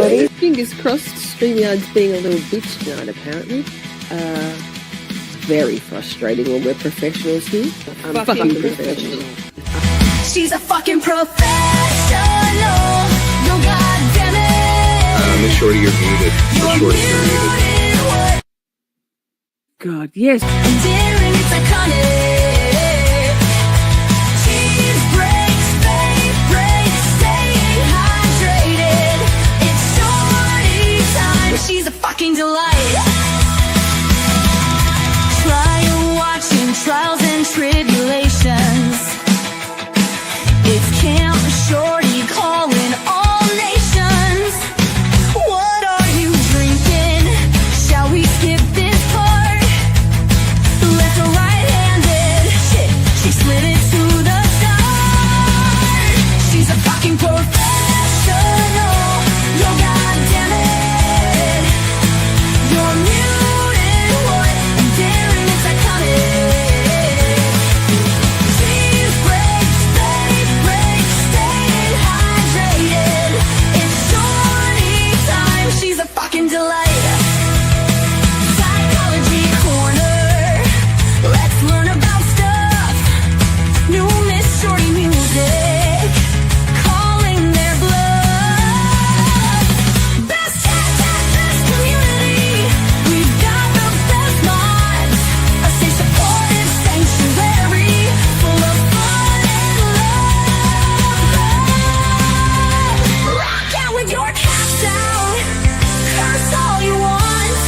Shorty. Fingers crossed, StreamYard's being a little bitch tonight, apparently. Very frustrating when we're professionals here. I'm fucking professional. She's a fucking professional. No goddamn it. Miss Shorty, you're muted. Miss Shorty, you're muted. God, yes. Endearing, it's iconic. Cheese breaks, fake breaks, staying hydrated. It's Shorty time. She's a fucking delight. Trial watching, trials and tribulations. It's Camp Shorty calling all nations. What are you drinking? Shall we skip this part? Left or right-handed? Shit, she slid it to the start. She's a fucking professional. No goddamn it. You're muted, what? And daring, it's iconic. Cheese breaks, fake breaks, staying hydrated. It's Shorty time. She's a fucking delight. Psychology corner. Let's learn about stuff. New Miss Shorty music. Calling their bluff. Best best community. We've got the best minds. A safe, supportive sanctuary full of fun and love. Rock out with your cats down. Curse all you want.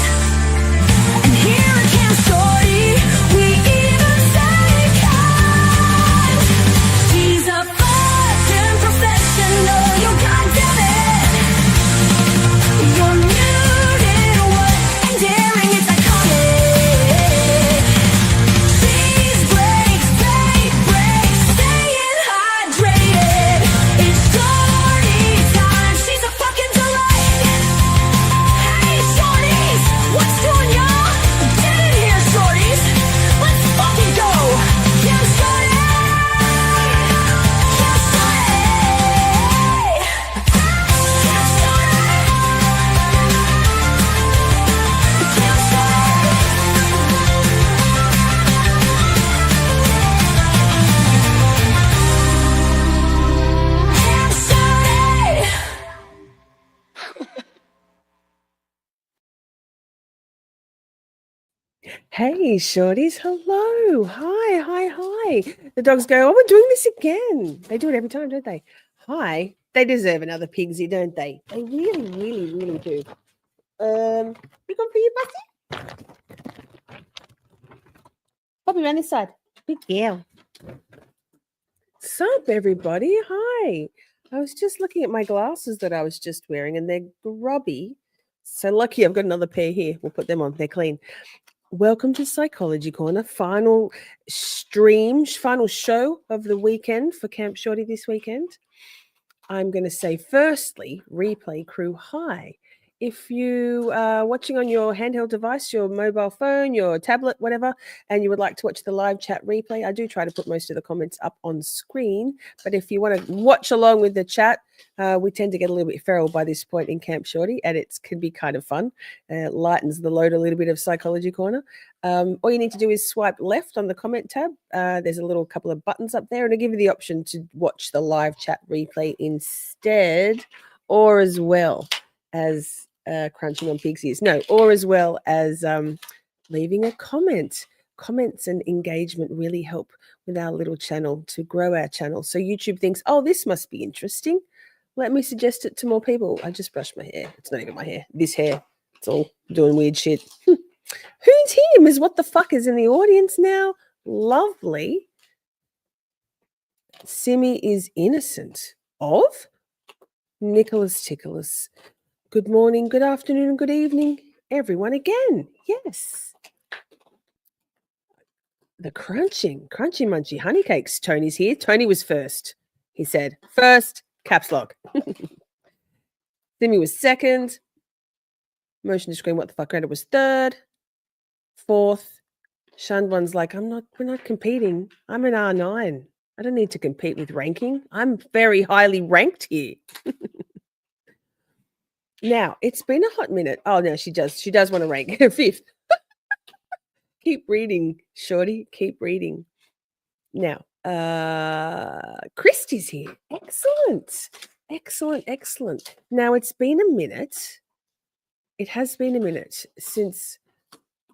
And here at Camp Shorty, we even say kind. She's a fucking professional. You goddamn it. You're muted, what? And daring, it's iconic. Cheese breaks, fake breaks, staying hydrated. It's Shorty time. She's a fucking delight. Hey, Shorties, what's doing, y'all? Get in here, Shorties. Let's fucking go. Camp Shorty. Camp Shorty. Camp Shorty. Camp Shorty. Hey, Shorties. Hello. Hi. The dogs go, oh, we're doing this again. They do it every time, don't they? Hi. They deserve another pigsy, don't they? They really do. You going for you, Bussy? Bobby, around this side. Big girl. Sup, everybody? Hi. I was just looking at my glasses that I was just wearing, and they're grubby. So lucky I've got another pair here. We'll put them on. They're clean. Welcome to Psychology Corner, final show of the weekend for Camp Shorty this weekend. I'm going to say, firstly, replay crew, hi. If you are watching on your handheld device, your mobile phone, your tablet, whatever, and you would like to watch the live chat replay, I do try to put most of the comments up on screen. But if you want to watch along with the chat, we tend to get a little bit feral by this point in Camp Shorty, and it can be kind of fun. It lightens the load a little bit of Psychology Corner. All you need to do is swipe left on the comment tab. There's a little couple of buttons up there, and it'll give you the option to watch the live chat replay instead, or as well as crunching on pig's ears. No, or as well as leaving a comment. Comments and engagement really help with our little channel to grow our channel. So YouTube thinks, oh, this must be interesting. Let me suggest it to more people. I just brushed my hair. It's not even my hair. This hair. It's all doing weird shit. Who's him? Is what the fuck is in the audience now? Lovely. Simi is innocent of Nicholas Ticholas. Good morning, good afternoon, and good evening, everyone again. Yes. The crunchy munchy honey cakes. Tony's here. Tony was first. He said, first, caps lock. Simi was second. Motion to screen, what the fuck, Greta was third. Fourth. Shandwan's like, we're not competing. I'm an R9. I don't need to compete with ranking. I'm very highly ranked here. Now, it's been a hot minute. Oh, no, she does want to rank 5th. Keep reading, Shorty. Keep reading. Now, Christy's here. Excellent. Excellent. Now, it's been a minute. It has been a minute since,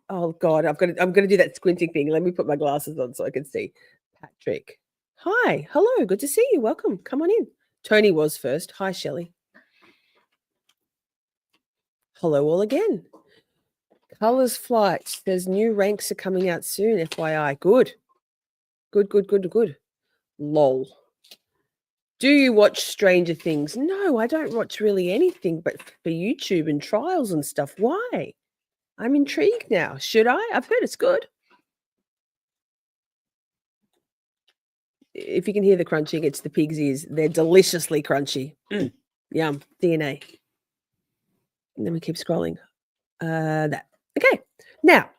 oh God, I'm gonna do that squinting thing. Let me put my glasses on so I can see. Patrick. Hi, hello, good to see you. Welcome. Come on in. Tony was first. Hi, Shelley. Hello all again. Colors Flight says new ranks are coming out soon, FYI. Good. Lol. Do you watch Stranger Things? No, I don't watch really anything but for YouTube and trials and stuff. Why? I'm intrigued now. Should I? I've heard it's good. If you can hear the crunching, it's the pig's ears. They're deliciously crunchy. Yum. DNA. And then we keep scrolling. That. Okay. Now,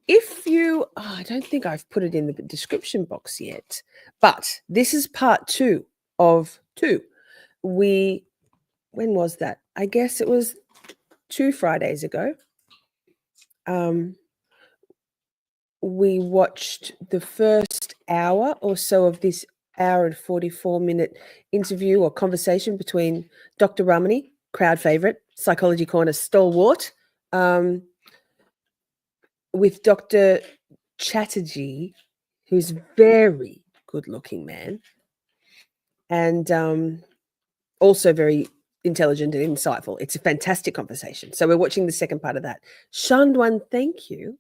if you, I don't think I've put it in the description box yet, but this is part 2 of 2. When was that? I guess it was 2 Fridays ago. We watched the first hour or so of this hour and 44-minute interview or conversation between Dr. Ramani, crowd favorite, Psychology Corner stalwart, with Dr. Chattergee, who's very good-looking man, and also very intelligent and insightful. It's a fantastic conversation. So we're watching the second part of that. Shandwan, thank you.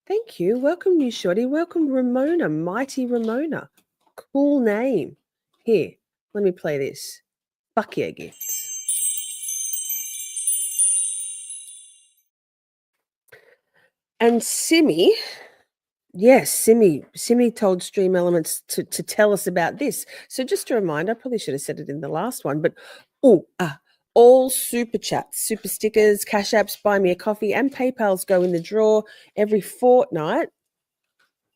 Thank you. Welcome, new Shorty. Welcome, Ramona, Mighty Ramona. Cool name. Here, let me play this. Fuck yeah, gifts. And Simi, yes, Simi told Stream Elements to tell us about this. So just a reminder, I probably should have said it in the last one, but all super chats, super stickers, cash apps, buy me a coffee, and PayPals go in the draw every fortnight.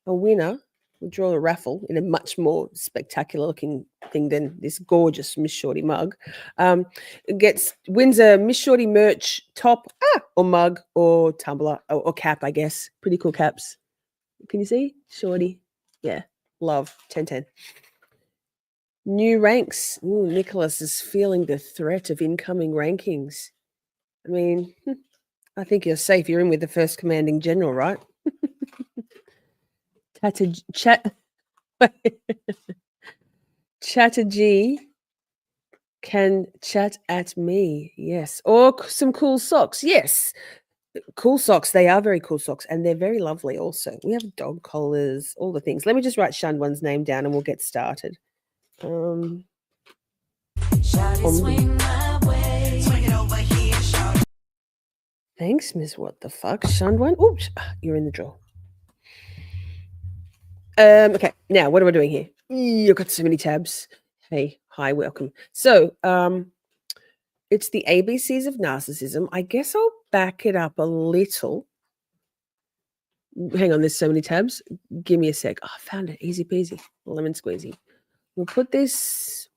A winner will draw a raffle in a much more spectacular looking thing than this gorgeous Miss Shorty mug. Wins a Miss Shorty merch top or mug or tumbler or cap, I guess. Pretty cool caps. Can you see? Shorty. Yeah. Love. 10-10. New ranks. Ooh, Nicholas is feeling the threat of incoming rankings. I mean, I think you're safe. You're in with the first commanding general, right? Chattergee can chat at me. Yes. Or some cool socks. Yes. Cool socks. They are very cool socks. And they're very lovely also. We have dog collars, all the things. Let me just write Shandwan's name down and we'll get started. Thanks, Miss What the Fuck. Shandwan. Oops, you're in the draw. Okay, now what am I doing here? You've got so many tabs. Hey, hi, welcome. So, it's the ABCs of narcissism. I guess I'll back it up a little. Hang on, there's so many tabs. Give me a sec. Oh, I found it. Easy peasy. Lemon squeezy. We'll put this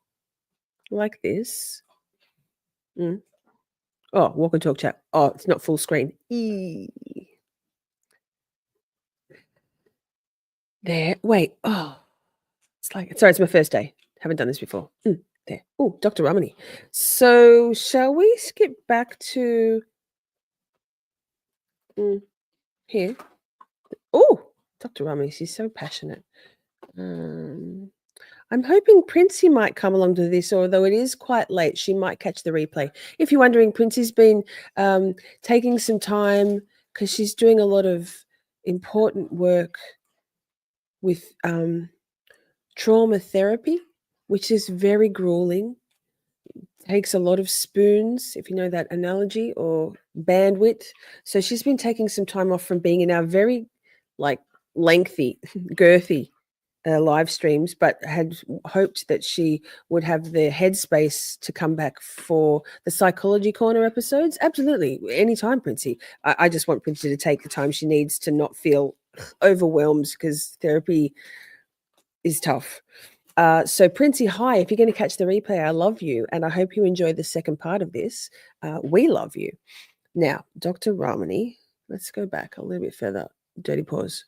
like this. Oh, walk and talk chat. Oh, it's not full screen. There. Wait. Oh, it's my first day. Haven't done this before. There. Oh, Dr. Ramani. So shall we skip back to here? Oh, Dr. Ramani, she's so passionate. I'm hoping Princey might come along to this, although it is quite late. She might catch the replay. If you're wondering, Princey's been taking some time because she's doing a lot of important work with trauma therapy, which is very grueling. Takes a lot of spoons, if you know that analogy, or bandwidth. So she's been taking some time off from being in our very lengthy, girthy live streams, but had hoped that she would have the headspace to come back for the Psychology Corner episodes. Absolutely. Anytime, Princey. I just want Princey to take the time she needs to not feel overwhelmed because therapy is tough. So Princey, hi, if you're going to catch the replay, I love you. And I hope you enjoy the second part of this. We love you. Now, Dr. Ramani, let's go back a little bit further. Dirty pause.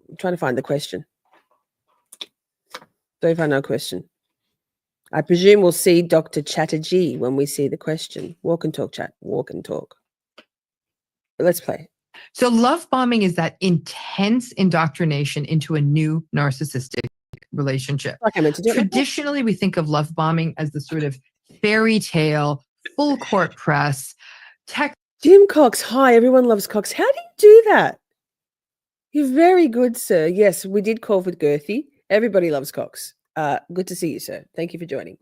I'm trying to find the question. Don't find no question. I presume we'll see Dr. Chattergee when we see the question. Walk and talk, chat. Walk and talk. Let's play. So love bombing is that intense indoctrination into a new narcissistic relationship. Like I meant to do. Traditionally, we think of love bombing as the sort of fairy tale, full court press. Jim Cox, hi, everyone loves Cox. How do you do that? You're very good, sir. Yes, we did call for girthy. Everybody loves Cox. Good to see you, sir. Thank you for joining.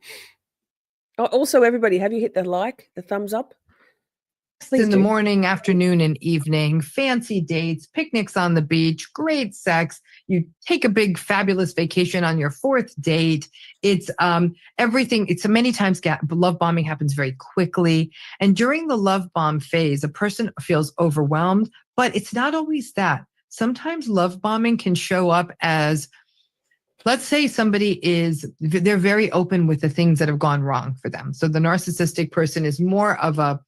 Also, everybody, have you hit the thumbs up? Please in the morning, afternoon, and evening, fancy dates, picnics on the beach, great sex. You take a big, fabulous vacation on your fourth date. It's everything. It's many times love bombing happens very quickly. And during the love bomb phase, a person feels overwhelmed, but it's not always that. Sometimes love bombing can show up as, let's say they're very open with the things that have gone wrong for them. So the narcissistic person is more of a,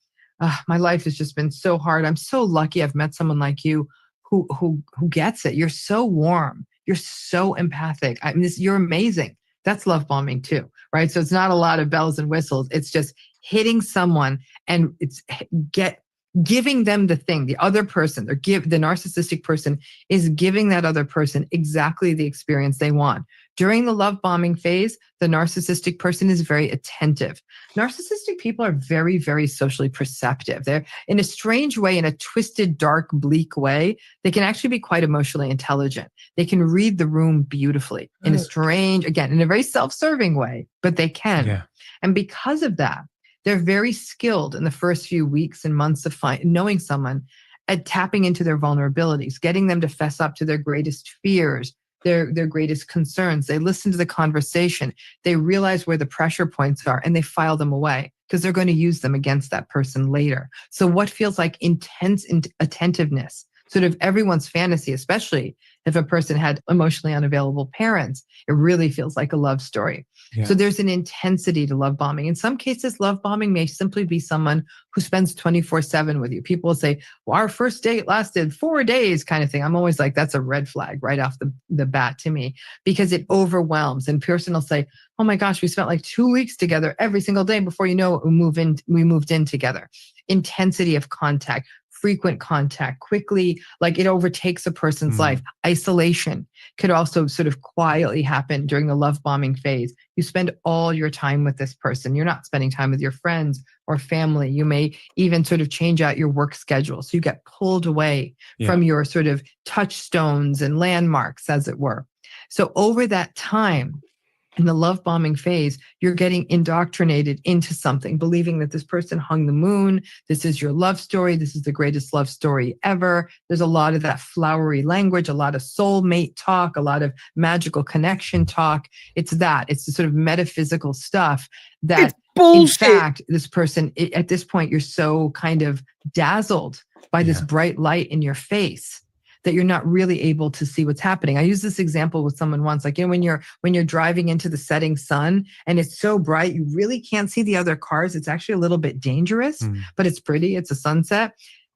my life has just been so hard. I'm so lucky I've met someone like you who gets it. You're so warm. You're so empathic. You're amazing. That's love bombing too, right? So it's not a lot of bells and whistles. It's just hitting someone and it's giving them the thing, the other person, the narcissistic person is giving that other person exactly the experience they want. During the love bombing phase, the narcissistic person is very attentive. Narcissistic people are very, very socially perceptive. They're in a strange way, in a twisted, dark, bleak way, they can actually be quite emotionally intelligent. They can read the room beautifully in a strange, again, in a very self-serving way, but they can. Yeah. And because of that, they're very skilled in the first few weeks and months of knowing someone at tapping into their vulnerabilities, getting them to fess up to their greatest fears, their greatest concerns. They listen to the conversation. They realize where the pressure points are and they file them away because they're going to use them against that person later. So what feels like intense attentiveness, sort of everyone's fantasy, especially if a person had emotionally unavailable parents, it really feels like a love story. Yeah. So there's an intensity to love bombing. In some cases, love bombing may simply be someone who spends 24/7 with you. People will say, well, our first date lasted 4 days kind of thing. I'm always like, that's a red flag right off the bat to me because it overwhelms. And person will say, oh my gosh, we spent like 2 weeks together every single day. Before you know it, we moved in together. Intensity of contact, frequent contact, quickly, like it overtakes a person's life. Isolation could also sort of quietly happen during the love bombing phase. You spend all your time with this person. You're not spending time with your friends or family. You may even sort of change out your work schedule. So you get pulled away from your sort of touchstones and landmarks, as it were. So over that time, in the love bombing phase, you're getting indoctrinated into something, believing that this person hung the moon. This is your love story. This is the greatest love story ever. There's a lot of that flowery language, a lot of soulmate talk, a lot of magical connection talk. It's the sort of metaphysical stuff that, in fact, this person, at this point, you're so kind of dazzled by this bright light in your face that you're not really able to see what's happening. I used this example with someone once, like, when you're driving into the setting sun and it's so bright, you really can't see the other cars. It's actually a little bit dangerous, but it's pretty. It's a sunset.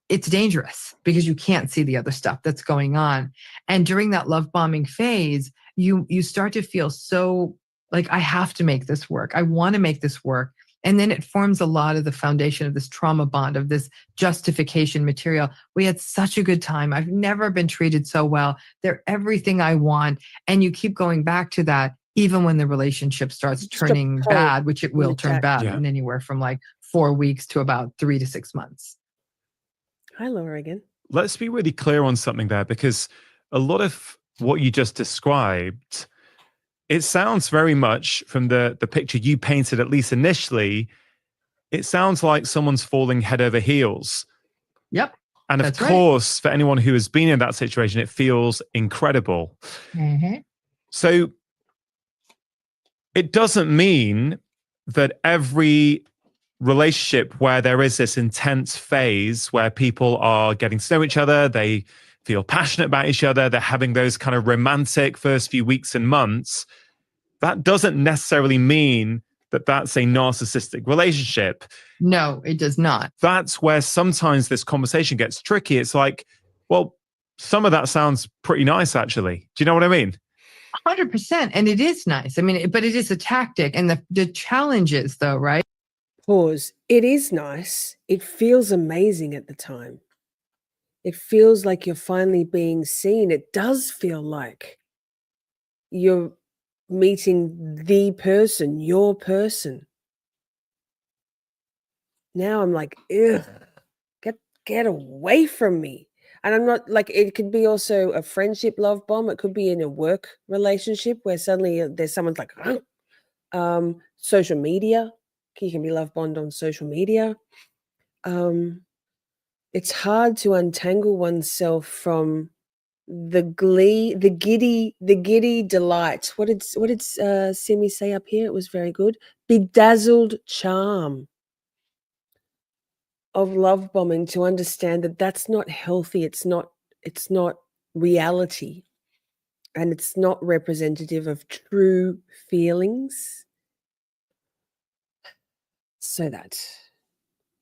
It's dangerous because you can't see the other stuff that's going on. And during that love bombing phase, you start to feel so like, I have to make this work. I want to make this work. And then it forms a lot of the foundation of this trauma bond, of this justification material. We had such a good time. I've never been treated so well. They're everything I want. And you keep going back to that, even when the relationship starts turning bad, which it will turn bad in anywhere from like 4 weeks to about 3 to 6 months. Hi, Laura again. Let's be really clear on something there, because a lot of what you just described, it sounds very much from the picture you painted, at least initially, it sounds like someone's falling head over heels. Yep. And of course, for anyone who has been in that situation, it feels incredible. So it doesn't mean that every relationship where there is this intense phase where people are getting to know each other, they feel passionate about each other, they're having those kind of romantic first few weeks and months, that doesn't necessarily mean that that's a narcissistic relationship. No, it does not. That's where sometimes this conversation gets tricky. It's like, well, some of that sounds pretty nice, actually. Do you know what I mean? 100%. And it is nice. I mean, but it is a tactic. And the challenge is, though, right? Pause. It is nice. It feels amazing at the time. It feels like you're finally being seen. It does feel like you're meeting the person, your person. Now I'm like, ugh, get away from me. And I'm not like, it could be also a friendship love bomb. It could be in a work relationship where suddenly there's someone's like, social media. You can be love bombed on social media. It's hard to untangle oneself from the glee, the giddy delight. What did Simi say up here? It was very good. Bedazzled charm of love bombing, to understand that that's not healthy. It's not reality, and it's not representative of true feelings. So that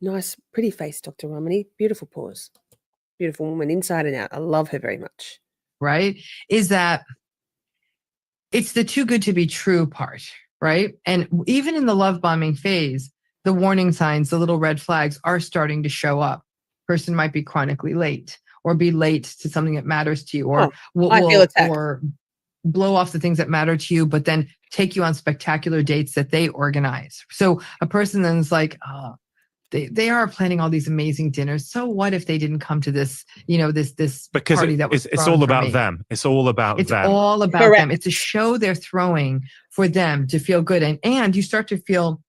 nice, pretty face, Dr. Ramani. Beautiful pause. Beautiful woman, inside and out. I love her very much. Right? Is that it's the too good to be true part, right? And even in the love bombing phase, the warning signs, the little red flags are starting to show up. Person might be chronically late, or be late to something that matters to you, or or blow off the things that matter to you, but then take you on spectacular dates that they organize. So a person then is like, oh, they are planning all these amazing dinners. So what if they didn't come to this, this because party that was it's all about them. It's all about them. It's all about them. It's a show they're throwing for them to feel good. And you start to feel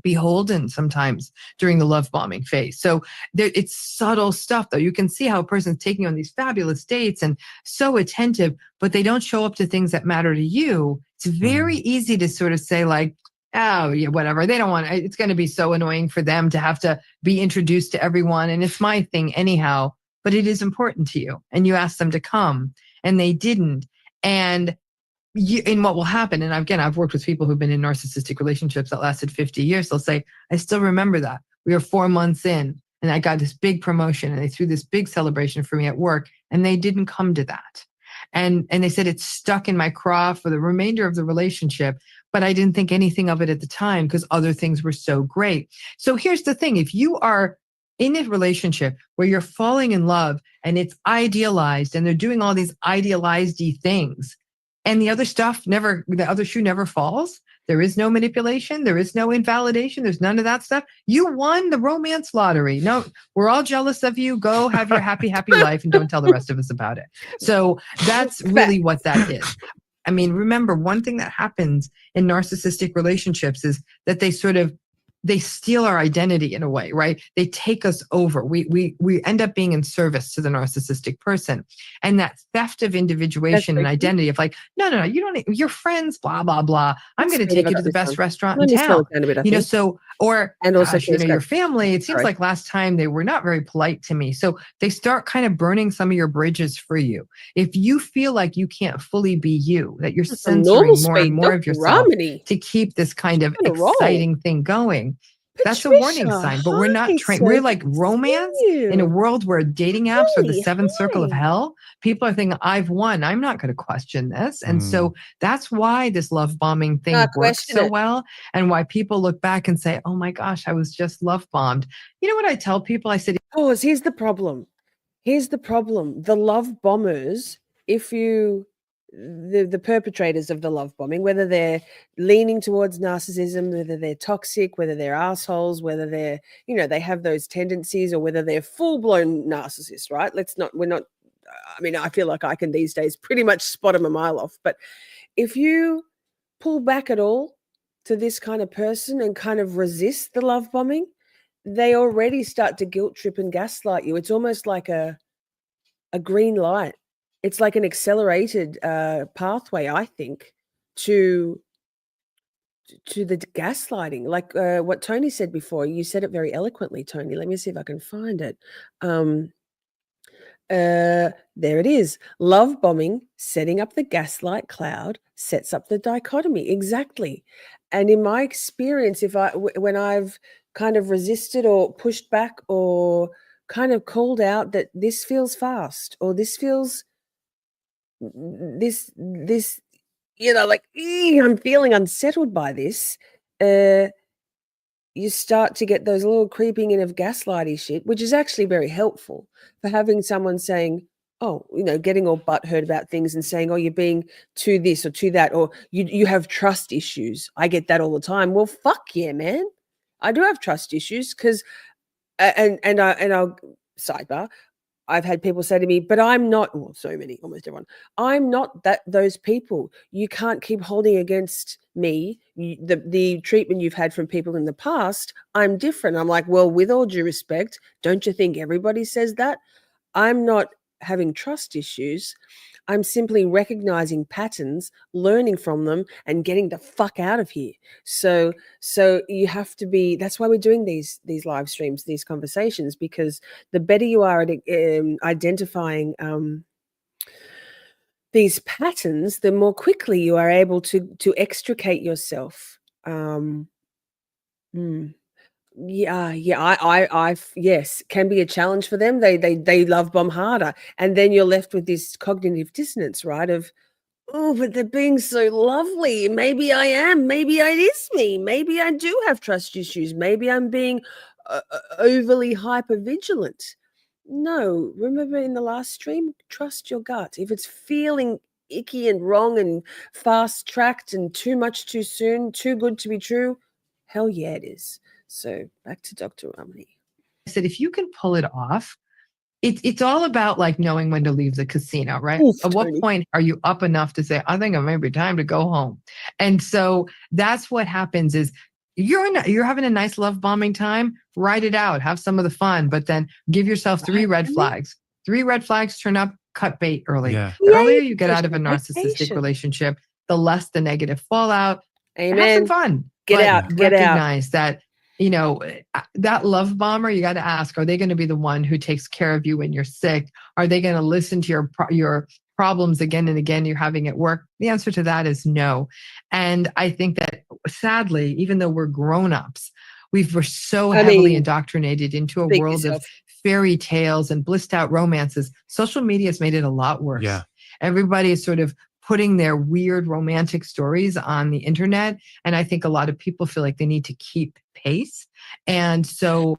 beholden sometimes during the love bombing phase. So it's subtle stuff, though. You can see how a person's taking on these fabulous dates and so attentive, but they don't show up to things that matter to you. It's very easy to sort of say like, oh, yeah, whatever. They don't want it. It's going to be so annoying for them to have to be introduced to everyone. And it's my thing anyhow, but it is important to you. And you asked them to come and they didn't. And what will happen, and again, I've worked with people who've been in narcissistic relationships that lasted 50 years. They'll say, I still remember that. We were 4 months in and I got this big promotion and they threw this big celebration for me at work and they didn't come to that. And they said it's stuck in my craw for the remainder of the relationship, but I didn't think anything of it at the time because other things were so great. So here's the thing. If you are in a relationship where you're falling in love and it's idealized and they're doing all these idealized-y things, and the other shoe never falls. There is no manipulation. There is no invalidation. There's none of that stuff. You won the romance lottery. No, we're all jealous of you. Go have your happy, happy life and don't tell the rest of us about it. So that's really what that is. I mean, remember, one thing that happens in narcissistic relationships is that they steal our identity in a way, right? They take us over. We end up being in service to the narcissistic person. And that theft of individuation and identity of like, no, you don't, you're friends, blah, blah, blah. I'm going to take you to the best restaurant in town. And also, your family, it seems like last time they were not very polite to me. So they start kind of burning some of your bridges for you. If you feel like you can't fully be you, that you're censoring more and more of yourself to keep this kind of exciting thing going, that's a warning sign. But we're not trained. We're like romance in a world where dating apps are the seventh circle of hell. People are thinking, I've won. I'm not going to question this. And so that's why this love bombing thing works so well. And why people look back and say, oh my gosh, I was just love bombed. You know what I tell people? I said, here's the problem. The love bombers, the perpetrators of the love bombing, whether they're leaning towards narcissism, whether they're toxic, whether they're assholes, whether they're, they have those tendencies, or whether they're full-blown narcissists, right? I feel like I can these days pretty much spot them a mile off. But if you pull back at all to this kind of person and kind of resist the love bombing, they already start to guilt trip and gaslight you. It's almost like a green light. It's like an accelerated pathway, I think, to the gaslighting. Like what Tony said before. You said it very eloquently, Tony. Let me see if I can find it. There it is. Love bombing, setting up the gaslight cloud, sets up the dichotomy. Exactly. And in my experience, when I've kind of resisted or pushed back or kind of called out that this feels fast or this feels this like I'm feeling unsettled by this, you start to get those little creeping in of gaslighty shit, which is actually very helpful for having someone saying, oh, getting all butthurt about things and saying, oh, you're being too this or too that, or you have trust issues. I get that all the time. Well, fuck yeah, man. I do have trust issues because, and I'll sidebar, I've had people say to me, but I'm not, well, so many, almost everyone, I'm not those people. You can't keep holding against me the treatment you've had from people in the past. I'm different. I'm like, well, with all due respect, don't you think everybody says that? I'm not having trust issues. I'm simply recognizing patterns, learning from them, and getting the fuck out of here. So you have to be. That's why we're doing these live streams, these conversations, because the better you are at identifying these patterns, the more quickly you are able to extricate yourself. Yes, can be a challenge for them. They love bomb harder, and then you're left with this cognitive dissonance, right? Of, oh, but they're being so lovely. Maybe I am. Maybe it is me. Maybe I do have trust issues. Maybe I'm being overly hyper vigilant. No, remember in the last stream, trust your gut. If it's feeling icky and wrong and fast tracked and too much too soon, too good to be true, hell yeah, it is. So back to Dr. Ramani. I said, if you can pull it off, it's all about like knowing when to leave the casino, right? Oof, At what Tony. point are you up enough to say, I think it may be time to go home? And so that's what happens is you're having a nice love bombing time, write it out, have some of the fun, but then give yourself 3 red flags. 3 red flags turn up, cut bait early. Yeah. The earlier you get out of a narcissistic relationship, the less the negative fallout. Amen. Have some fun. Get out. Recognize that, that love bomber, you got to ask, are they going to be the one who takes care of you when you're sick? Are they going to listen to your problems again and again you're having at work? The answer to that is no. And I think that sadly, even though we're grown-ups, we're so heavily indoctrinated into a world of fairy tales and blissed out romances. Social media has made it a lot worse. Yeah. Everybody is sort of putting their weird romantic stories on the internet. And I think a lot of people feel like they need to keep pace. And so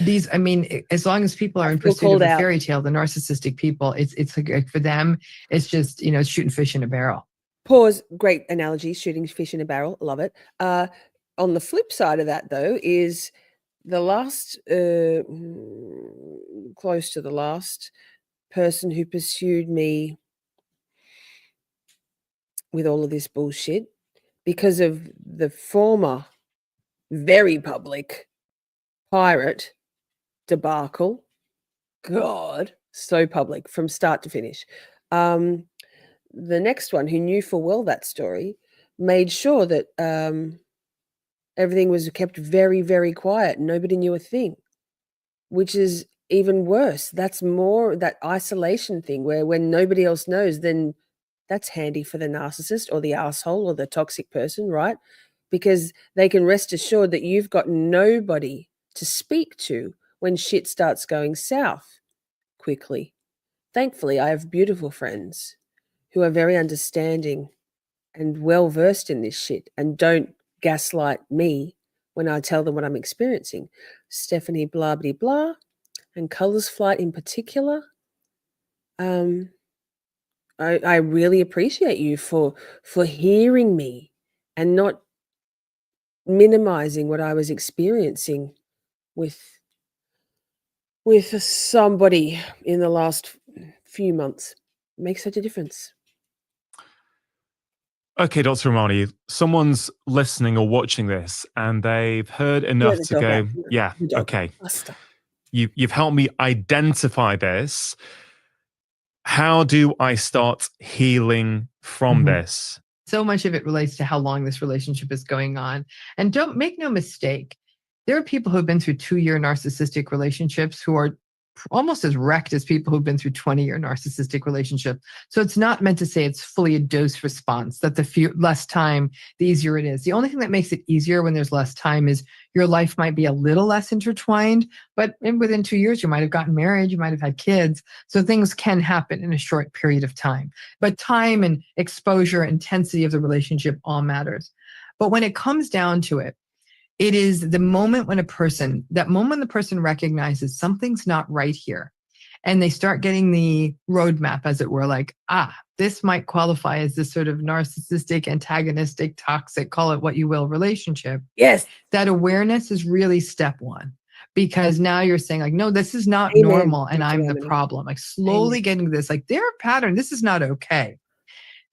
as long as people are in pursuit of a fairy tale, the narcissistic people, it's like, for them, it's just, shooting fish in a barrel. Pause. Great analogy, shooting fish in a barrel. Love it. On the flip side of that, though, is the last, close to the last person who pursued me with all of this bullshit because of the former very public pirate debacle. God, so public from start to finish. The next one, who knew full well that story, made sure that everything was kept very, very quiet. Nobody knew a thing, which is even worse. That's more that isolation thing where when nobody else knows, then that's handy for the narcissist or the asshole or the toxic person, right? Because they can rest assured that you've got nobody to speak to when shit starts going south quickly. Thankfully, I have beautiful friends who are very understanding and well-versed in this shit and don't gaslight me when I tell them what I'm experiencing. Stephanie blah, blah, blah, and Colours Flight in particular. I really appreciate you for hearing me and not minimizing what I was experiencing with somebody in the last few months. It makes such a difference. Okay, Dr. Ramani, someone's listening or watching this and they've heard enough to go, yeah, okay. You've helped me identify this. How do I start healing from this? So much of it relates to how long this relationship is going on. And don't make no mistake, there are people who have been through 2-year narcissistic relationships who are almost as wrecked as people who've been through 20-year narcissistic relationship. So it's not meant to say it's fully a dose response, that the less time, the easier it is. The only thing that makes it easier when there's less time is your life might be a little less intertwined, but within 2 years, you might have gotten married, you might have had kids. So things can happen in a short period of time. But time and exposure, intensity of the relationship all matters. But when it comes down to it, it is the moment when the person recognizes something's not right here, and they start getting the roadmap, as it were, like, this might qualify as this sort of narcissistic, antagonistic, toxic, call it what you will, relationship. Yes. That awareness is really step one, because now you're saying like, no, this is not Amen, normal, and Dr. I'm the Ramani. problem. Like slowly getting this, like their pattern, this is not okay.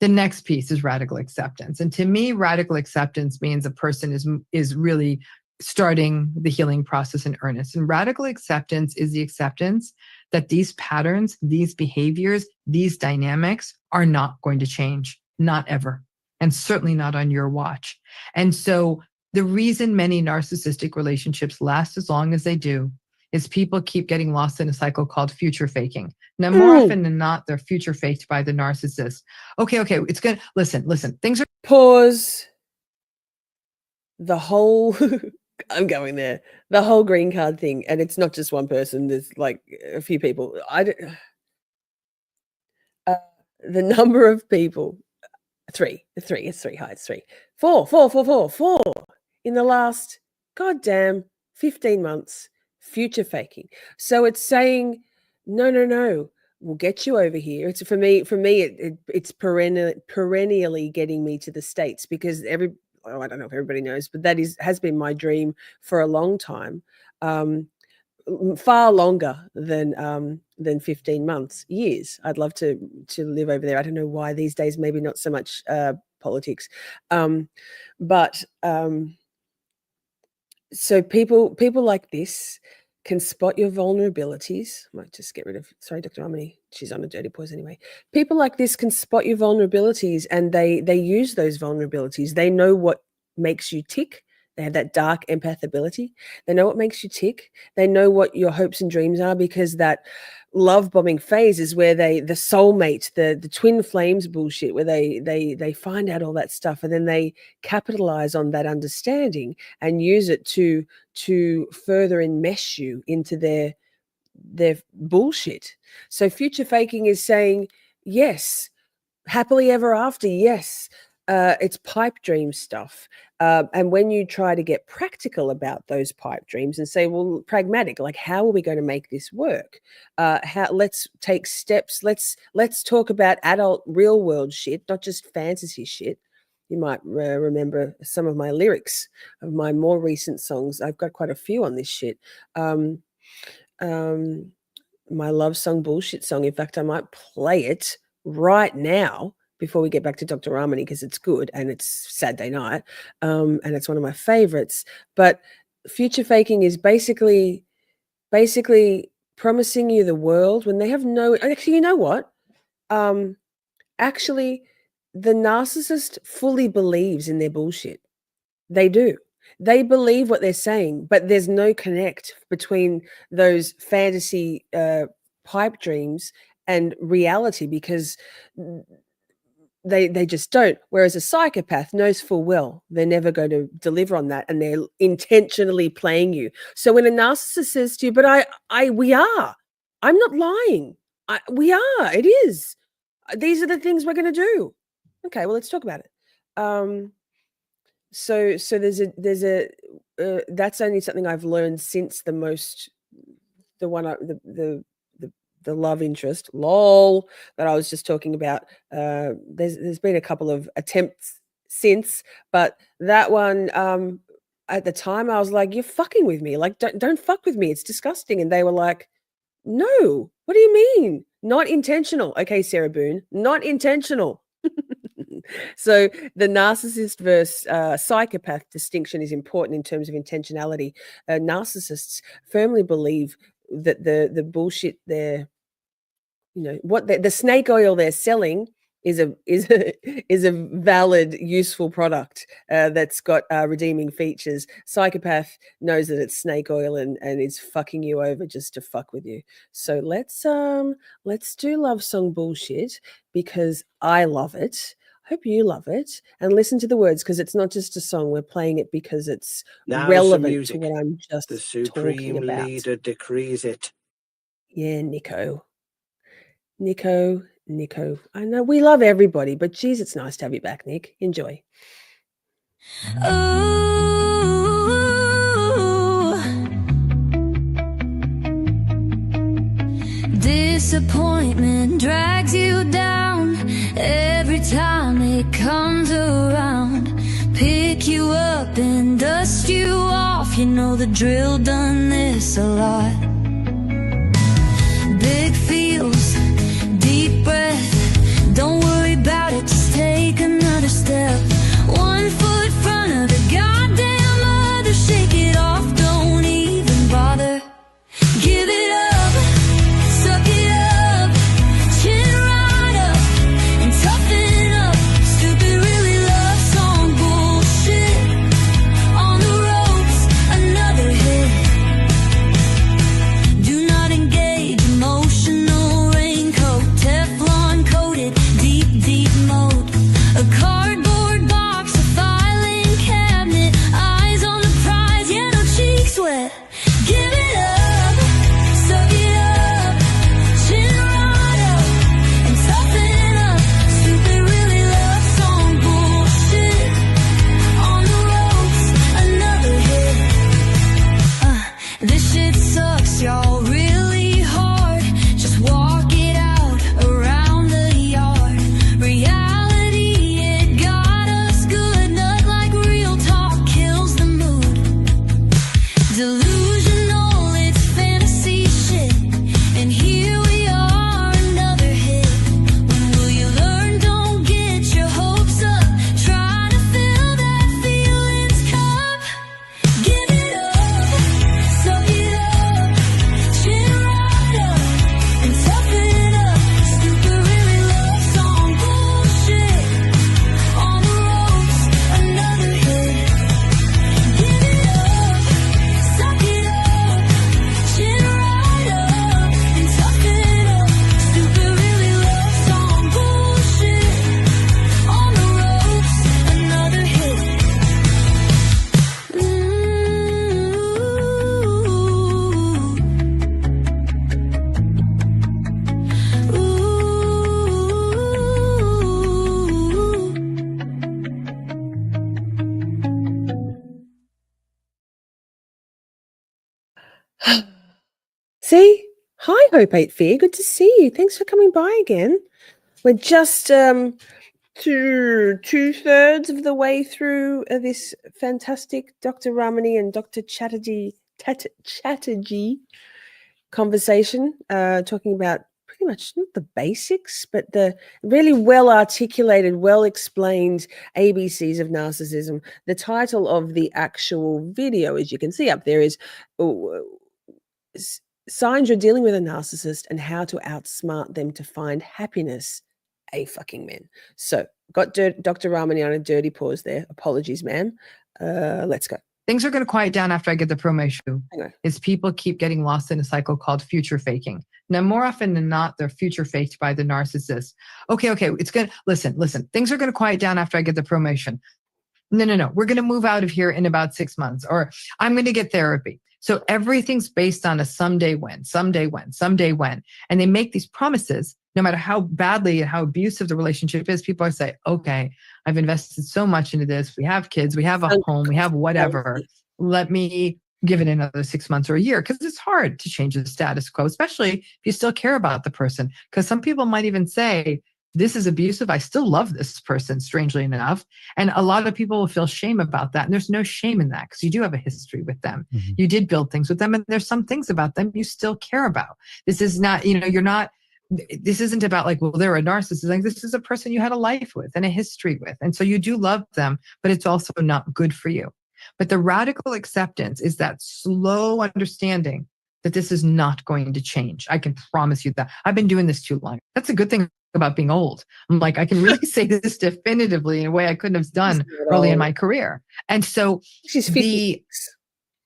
The next piece is radical acceptance. And to me, radical acceptance means a person is really starting the healing process in earnest. And radical acceptance is the acceptance that these patterns, these behaviors, these dynamics are not going to change, not ever, and certainly not on your watch. And so the reason many narcissistic relationships last as long as they do is people keep getting lost in a cycle called future faking. Now, more often than not, they're future faked by the narcissist. Okay, it's good. Listen, things are... Pause. The whole, I'm going there, the whole green card thing. And it's not just one person. There's like a few people. The number of people, three, it's three, four in the last goddamn 15 months, future faking. So it's saying, no, we'll get you over here. It's for me, it's perennially getting me to the States, because I don't know if everybody knows, but that has been my dream for a long time. Far longer than 15 months, years. I'd love to live over there. I don't know why these days, maybe not so much politics. So people like this can spot your vulnerabilities. I might just get rid of, sorry, Dr. Ramani, she's on a dirty pause anyway. People like this can spot your vulnerabilities, and they use those vulnerabilities. They know what makes you tick. They have that dark empath ability. They know what makes you tick. They know what your hopes and dreams are, because that love bombing phase is where the soulmate, the twin flames bullshit, where they find out all that stuff, and then they capitalize on that understanding and use it to further enmesh you into their bullshit. So future faking is saying, yes, happily ever after, yes. It's pipe dream stuff. And when you try to get practical about those pipe dreams and say, well, pragmatic, like, how are we going to make this work? Let's take steps. Let's talk about adult real world shit, not just fantasy shit. You might remember some of my lyrics of my more recent songs. I've got quite a few on this shit. My love song, bullshit song. In fact, I might play it right now before we get back to Dr. Ramani, because it's good and it's Saturday night, and it's one of my favorites. But future faking is basically promising you the world when they have no... Actually, you know what? Actually, the narcissist fully believes in their bullshit. They do. They believe what they're saying, but there's no connect between those fantasy pipe dreams and reality, because they just don't. Whereas a psychopath knows full well they're never going to deliver on that, and they're intentionally playing you. So when a narcissist says to you, but we are, I'm not lying. We are, it is. These are the things we're going to do. Okay, well, let's talk about it. So there's a that's only something I've learned since the love interest, lol, that I was just talking about. There's been a couple of attempts since, but that one, at the time I was like, you're fucking with me. Like, don't fuck with me. It's disgusting. And they were like, no, what do you mean? Not intentional. Okay, Sarah Boone, not intentional. So the narcissist versus psychopath distinction is important in terms of intentionality. Narcissists firmly believe that the bullshit they're, what the snake oil they're selling is a valid, useful product that's got redeeming features. Psychopath knows that it's snake oil and is fucking you over just to fuck with you. So let's do love song bullshit, because I love it. Hope you love it, and listen to the words, because it's not just a song. We're playing it because it's Now relevant to what I'm just the talking Supreme about. Leader decrees it. Yeah, Nico. I know we love everybody, but geez, it's nice to have you back, Nick. Enjoy. Ooh, disappointment drags you down every time it comes around. Pick you up and dust you off. You know the drill, done this a lot. Big feels, deep breath. Don't worry about it, just take another step. 1 foot front of the goddamn other. Shake it off, don't even bother. Give it up, suck it up, chin right up and toughen up. Stupid really love song bullshit. On the ropes, another hit. Do not engage, emotional raincoat, Teflon coated, deep mode. A cardboard box, a filing cabinet, eyes on the prize, yeah, no cheeks wet. Give it up, suck it up, chin right up and toughen up. Stupid really love song bullshit. On the ropes, another hit. This shit sucks, y'all, really hard. Just walk it out around the yard. Reality, it got us good. Not like real talk kills the mood. Delusional, it's fantasy shit. And here we are, another hit. When will you learn? Don't get your hopes up. Try to fill that feelings cup. Give it up, suck it up, chin right up and toughen up. Stupid really love song bullshit. On the ropes, another hit. Give it up, suck it up, chin right up and toughen up. Stupid really love song bullshit. On the ropes, another hit. See? Hi, Hope 8 Fear. Good to see you. Thanks for coming by again. We're just two-thirds of the way through this fantastic Dr. Ramani and Dr. Chattergee conversation, talking about pretty much not the basics, but the really well-articulated, well-explained ABCs of narcissism. The title of the actual video, as you can see up there, is Signs You're Dealing with a Narcissist and How to Outsmart Them to Find Happiness, A Fucking Men. So, got Dr. Ramani on a dirty pause there. Apologies, ma'am. Let's go. Things are going to quiet down after I get the promo shoe. Hang on. Is people keep getting lost in a cycle called future faking. Now, more often than not, they're future faked by the narcissist. Okay. It's good. Listen. Things are going to quiet down after I get the promotion. No. We're going to move out of here in about 6 months, or I'm going to get therapy. So everything's based on a someday when. And they make these promises, no matter how badly and how abusive the relationship is. People say, okay, I've invested so much into this. We have kids, we have a home, we have whatever. Let me give it another 6 months or a year, because it's hard to change the status quo, especially if you still care about the person. Because some people might even say, this is abusive. I still love this person, strangely enough. And a lot of people will feel shame about that. And there's no shame in that, because you do have a history with them. Mm-hmm. You did build things with them. And there's some things about them you still care about. This is not, this isn't about like, well, they're a narcissist. Like, this is a person you had a life with and a history with. And so you do love them, but it's also not good for you. But the radical acceptance is that slow understanding that this is not going to change. I can promise you that. I've been doing this too long. That's a good thing about being old. I'm like, I can really say this definitively in a way I couldn't have done early in my career. And so She's 56.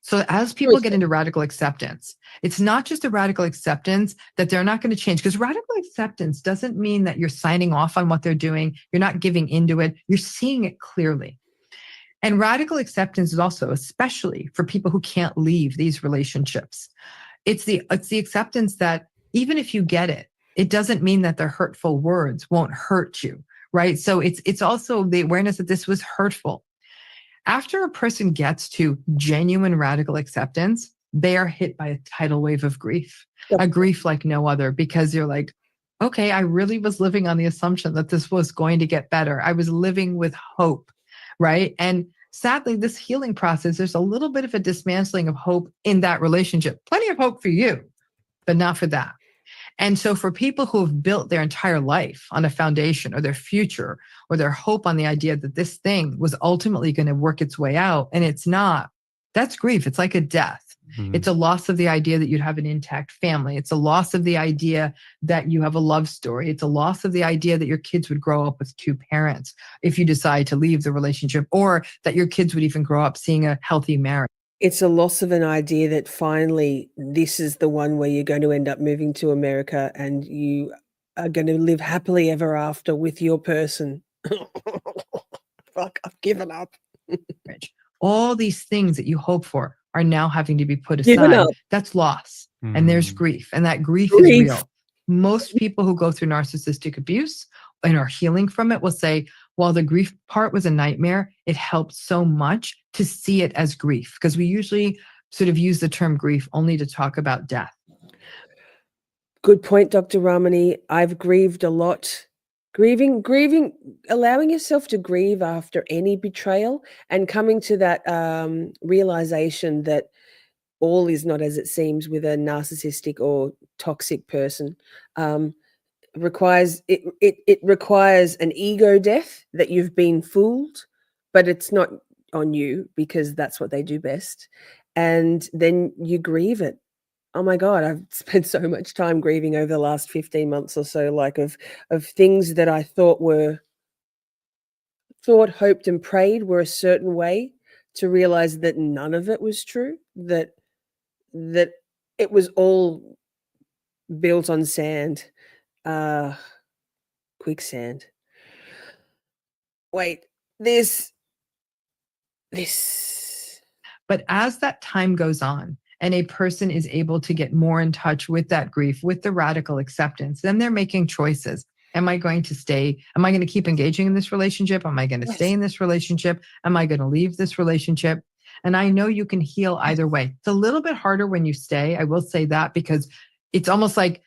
So as people get into radical acceptance, it's not just a radical acceptance that they're not going to change, because radical acceptance doesn't mean that you're signing off on what they're doing. You're not giving into it. You're seeing it clearly. And radical acceptance is also, especially for people who can't leave these relationships, it's the acceptance that even if you get it, it doesn't mean that their hurtful words won't hurt you, right? So it's also the awareness that this was hurtful. After a person gets to genuine radical acceptance, they are hit by a tidal wave of grief, a grief like no other, because you're like, okay, I really was living on the assumption that this was going to get better. I was living with hope, right? And sadly, this healing process, there's a little bit of a dismantling of hope in that relationship. Plenty of hope for you, but not for that. And so for people who have built their entire life on a foundation, or their future, or their hope on the idea that this thing was ultimately going to work its way out, and it's not, that's grief. It's like a death. Mm-hmm. It's a loss of the idea that you'd have an intact family. It's a loss of the idea that you have a love story. It's a loss of the idea that your kids would grow up with two parents if you decide to leave the relationship, or that your kids would even grow up seeing a healthy marriage. It's a loss of an idea that finally this is the one where you're going to end up moving to America and you are going to live happily ever after with your person. Fuck, I've given up. All these things that you hope for are now having to be put aside. That's loss. And there's grief. And that grief is real. Most people who go through narcissistic abuse and are healing from it will say, while the grief part was a nightmare, it helped so much to see it as grief, because we usually sort of use the term grief only to talk about death. Good point, Dr. Ramani. I've grieved a lot. Grieving, allowing yourself to grieve after any betrayal and coming to that realization that all is not as it seems with a narcissistic or toxic person. Requires an ego death, that you've been fooled, but it's not on you because that's what they do best. And then you grieve it. Oh my God, I've spent so much time grieving over the last 15 months or so, like of things that I thought, hoped and prayed were a certain way, to realize that none of it was true, that it was all built on sand. Quicksand. Wait, this. But as that time goes on and a person is able to get more in touch with that grief, with the radical acceptance, then they're making choices. Am I going to stay? Am I going to keep engaging in this relationship? Am I going to stay in this relationship? Am I going to leave this relationship? And I know you can heal either way. It's a little bit harder when you stay. I will say that, because it's almost like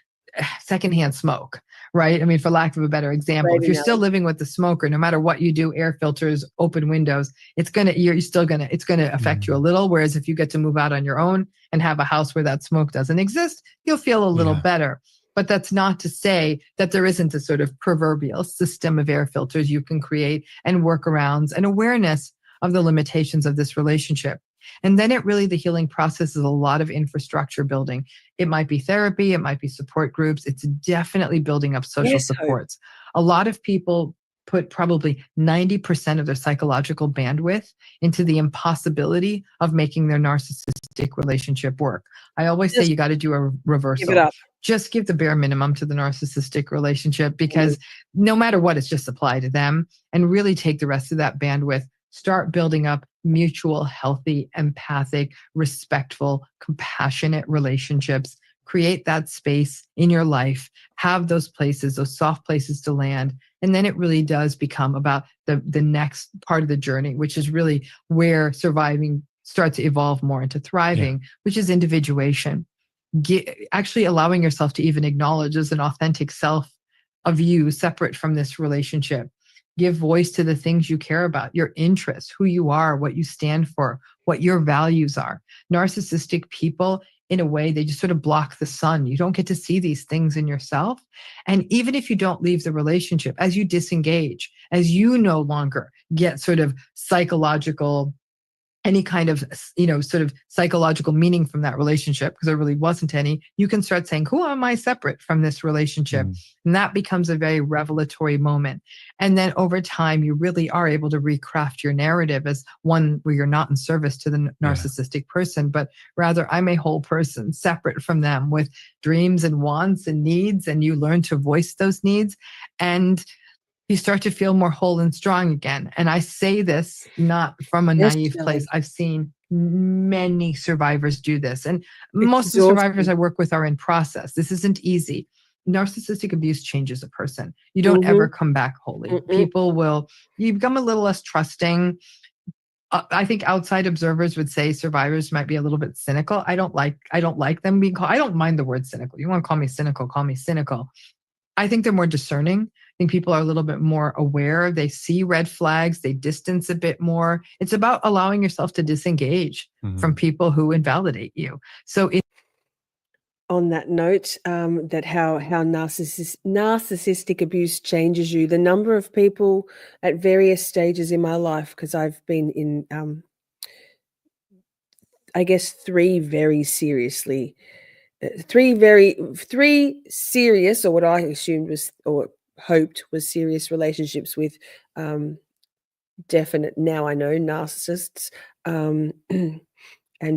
secondhand smoke, right? I mean, for lack of a better example, if you're still living with the smoker, no matter what you do, air filters, open windows, it's going to affect you a little. Whereas if you get to move out on your own and have a house where that smoke doesn't exist, you'll feel a little better. But that's not to say that there isn't a sort of proverbial system of air filters you can create, and workarounds, and awareness of the limitations of this relationship. And then the healing process is a lot of infrastructure building. It might be therapy, it might be support groups. It's definitely building up social supports. A lot of people put probably 90% of their psychological bandwidth into the impossibility of making their narcissistic relationship work. I always say you got to do a reversal. Give it up. Just give the bare minimum to the narcissistic relationship, because no matter what, it's just apply to them, and really take the rest of that bandwidth. Start building up mutual, healthy, empathic, respectful, compassionate relationships. Create that space in your life. Have those places, those soft places to land. And then it really does become about the next part of the journey, which is really where surviving starts to evolve more into thriving, which is individuation. Actually allowing yourself to even acknowledge as an authentic self of you separate from this relationship. Give voice to the things you care about, your interests, who you are, what you stand for, what your values are. Narcissistic people, in a way, they just sort of block the sun. You don't get to see these things in yourself. And even if you don't leave the relationship, as you disengage, as you no longer get sort of psychological any kind of, sort of psychological meaning from that relationship, because there really wasn't any, you can start saying, who am I separate from this relationship? And that becomes a very revelatory moment. And then over time, you really are able to recraft your narrative as one where you're not in service to the narcissistic person, but rather I'm a whole person separate from them with dreams and wants and needs. And you learn to voice those needs. And you start to feel more whole and strong again. And I say this not from a naive place. I've seen many survivors do this. And most of the survivors I work with are in process. This isn't easy. Narcissistic abuse changes a person. You don't ever come back wholly. You become a little less trusting. I think outside observers would say survivors might be a little bit cynical. I don't like them being called, I don't mind the word cynical. You want to call me cynical, call me cynical. I think they're more discerning. I think people are a little bit more aware. They see red flags. They distance a bit more. It's about allowing yourself to disengage from people who invalidate you. So on that note, that how narcissistic abuse changes you. The number of people at various stages in my life, because I've been in, I guess, three serious, or what I assumed was, or hoped was serious relationships with definite, now I know, narcissists, and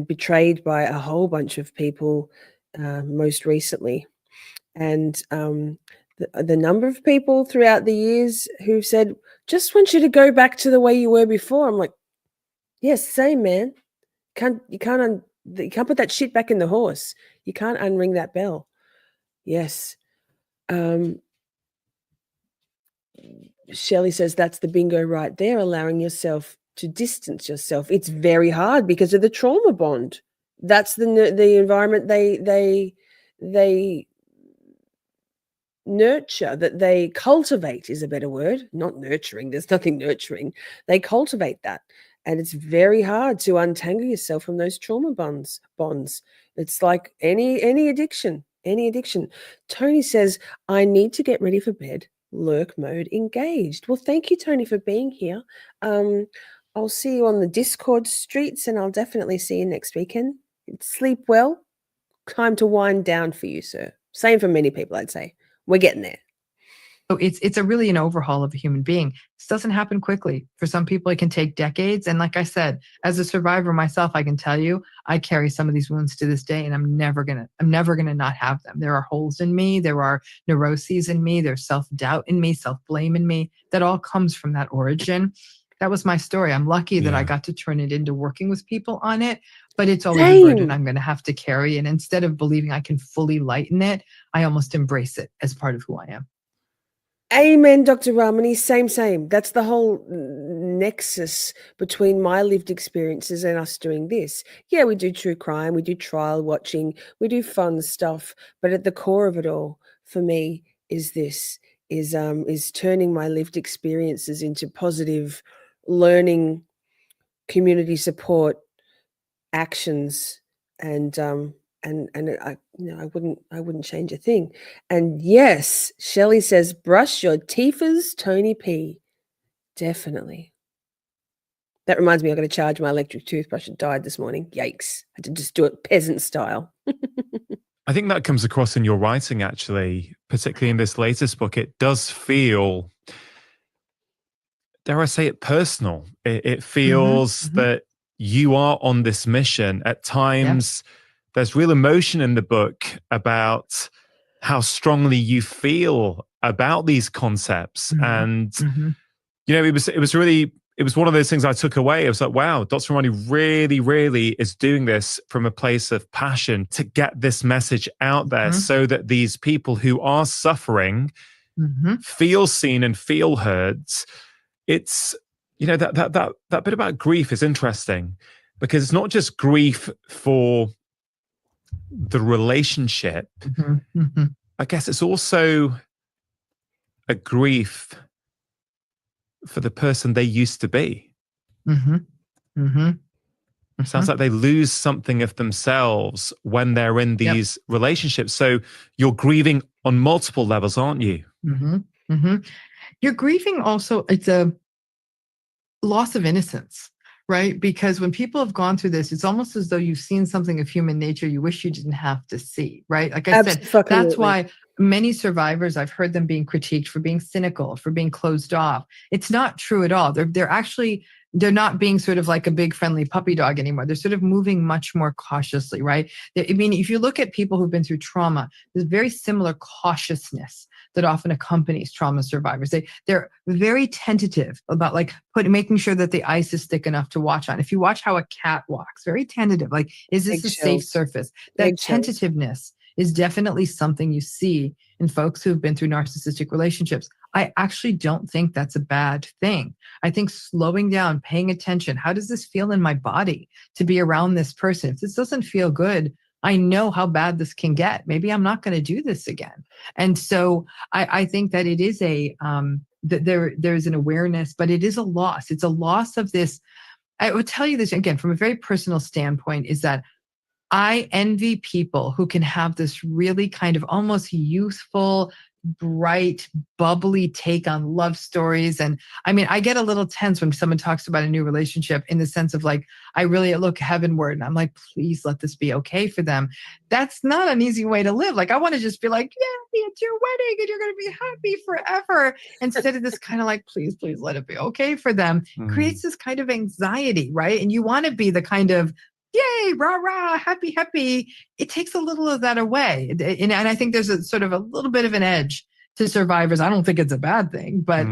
betrayed by a whole bunch of people most recently. And the number of people throughout the years who've said, just want you to go back to the way you were before. I'm like, yes, same, man. You can't put that shit back in the horse. You can't unring that bell. Yes. Shelley says that's the bingo right there, allowing yourself to distance yourself. It's very hard because of the trauma bond. That's the environment they nurture, that they cultivate is a better word, not nurturing. There's nothing nurturing. They cultivate that. And it's very hard to untangle yourself from those trauma bonds. It's like any addiction. Tony says, I need to get ready for bed. Lurk mode engaged. Well, thank you, Tony, for being here. I'll see you on the Discord streets, and I'll definitely see you next weekend. Sleep well. Time to wind down for you, sir. Same for many people, I'd say. We're getting there. So it's really an overhaul of a human being. This doesn't happen quickly. For some people, it can take decades. And like I said, as a survivor myself, I can tell you, I carry some of these wounds to this day, and I'm never gonna not have them. There are holes in me. There are neuroses in me. There's self-doubt in me, self-blame in me. That all comes from that origin. That was my story. I'm lucky that I got to turn it into working with people on it, but it's always a burden I'm going to have to carry. And instead of believing I can fully lighten it, I almost embrace it as part of who I am. Amen, Dr. Ramani. Same. That's the whole nexus between my lived experiences and us doing this. Yeah, we do true crime, we do trial watching, we do fun stuff, but at the core of it all, for me, is turning my lived experiences into positive learning, community support actions, and I wouldn't change a thing. And yes, Shelley says, brush your teethers, Tony P. Definitely. That reminds me, I got to charge my electric toothbrush. It died this morning. Yikes. I had to just do it peasant style. I think that comes across in your writing, actually, particularly in this latest book. It does feel, dare I say it, personal. It feels that you are on this mission. At times, there's real emotion in the book about how strongly you feel about these concepts. And, it was one of those things I took away. It was like, wow, Dr. Ramani really is doing this from a place of passion to get this message out there so that these people who are suffering feel seen and feel heard. It's, that bit about grief is interesting, because it's not just grief for the relationship. I guess it's also a grief for the person they used to be. It sounds like they lose something of themselves when they're in these relationships. So you're grieving on multiple levels, aren't you? You're grieving also, it's a loss of innocence, right? Because when people have gone through this, it's almost as though you've seen something of human nature you wish you didn't have to see, right? Like I said, that's why many survivors, I've heard them being critiqued for being cynical, for being closed off. It's not true at all. They're not being sort of like a big friendly puppy dog anymore. They're sort of moving much more cautiously, right? I mean, if you look at people who've been through trauma, there's very similar cautiousness that often accompanies trauma survivors. They're very tentative about like making sure that the ice is thick enough to watch on. If you watch how a cat walks, very tentative, like, is this a safe surface? That tentativeness is definitely something you see in folks who've been through narcissistic relationships. I actually don't think that's a bad thing. I think slowing down, paying attention, how does this feel in my body to be around this person? If this doesn't feel good, I know how bad this can get. Maybe I'm not going to do this again. And so I think that it is there's an awareness, but it is a loss. It's a loss of this. I would tell you this again, from a very personal standpoint, is that I envy people who can have this really kind of almost youthful, bright, bubbly take on love stories. And I mean, I get a little tense when someone talks about a new relationship in the sense of like, I really look heavenward and I'm like, please let this be okay for them. That's not an easy way to live. Like, I want to just be like, yeah, it's your wedding and you're going to be happy forever. Instead of this kind of like, please let it be okay for them. Creates this kind of anxiety, right? And you want to be the kind of, yay, rah, rah, happy, happy. It takes a little of that away. And I think there's a sort of a little bit of an edge to survivors. I don't think it's a bad thing, but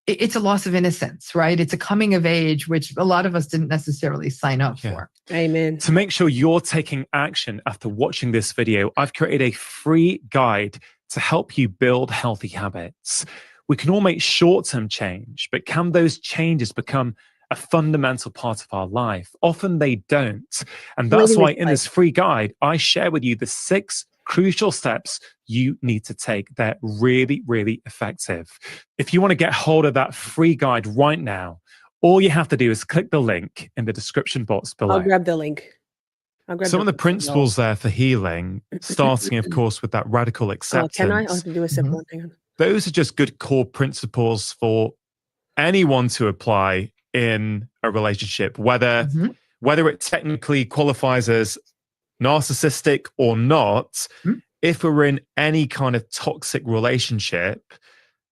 it's a loss of innocence, right? It's a coming of age, which a lot of us didn't necessarily sign up for. Amen. To make sure you're taking action after watching this video, I've created a free guide to help you build healthy habits. We can all make short-term change, but can those changes become a fundamental part of our life? Often they don't. And that's why in this free guide, I share with you the 6 crucial steps you need to take. They're really, really effective. If you want to get hold of that free guide right now, all you have to do is click the link in the description box below. I'll grab the link. Some of the principles there for healing, starting, of course, with that radical acceptance. Can I? I'll have to do a separate one. Hang on. Those are just good core principles for anyone to apply in a relationship, whether it technically qualifies as narcissistic or not. If we're in any kind of toxic relationship,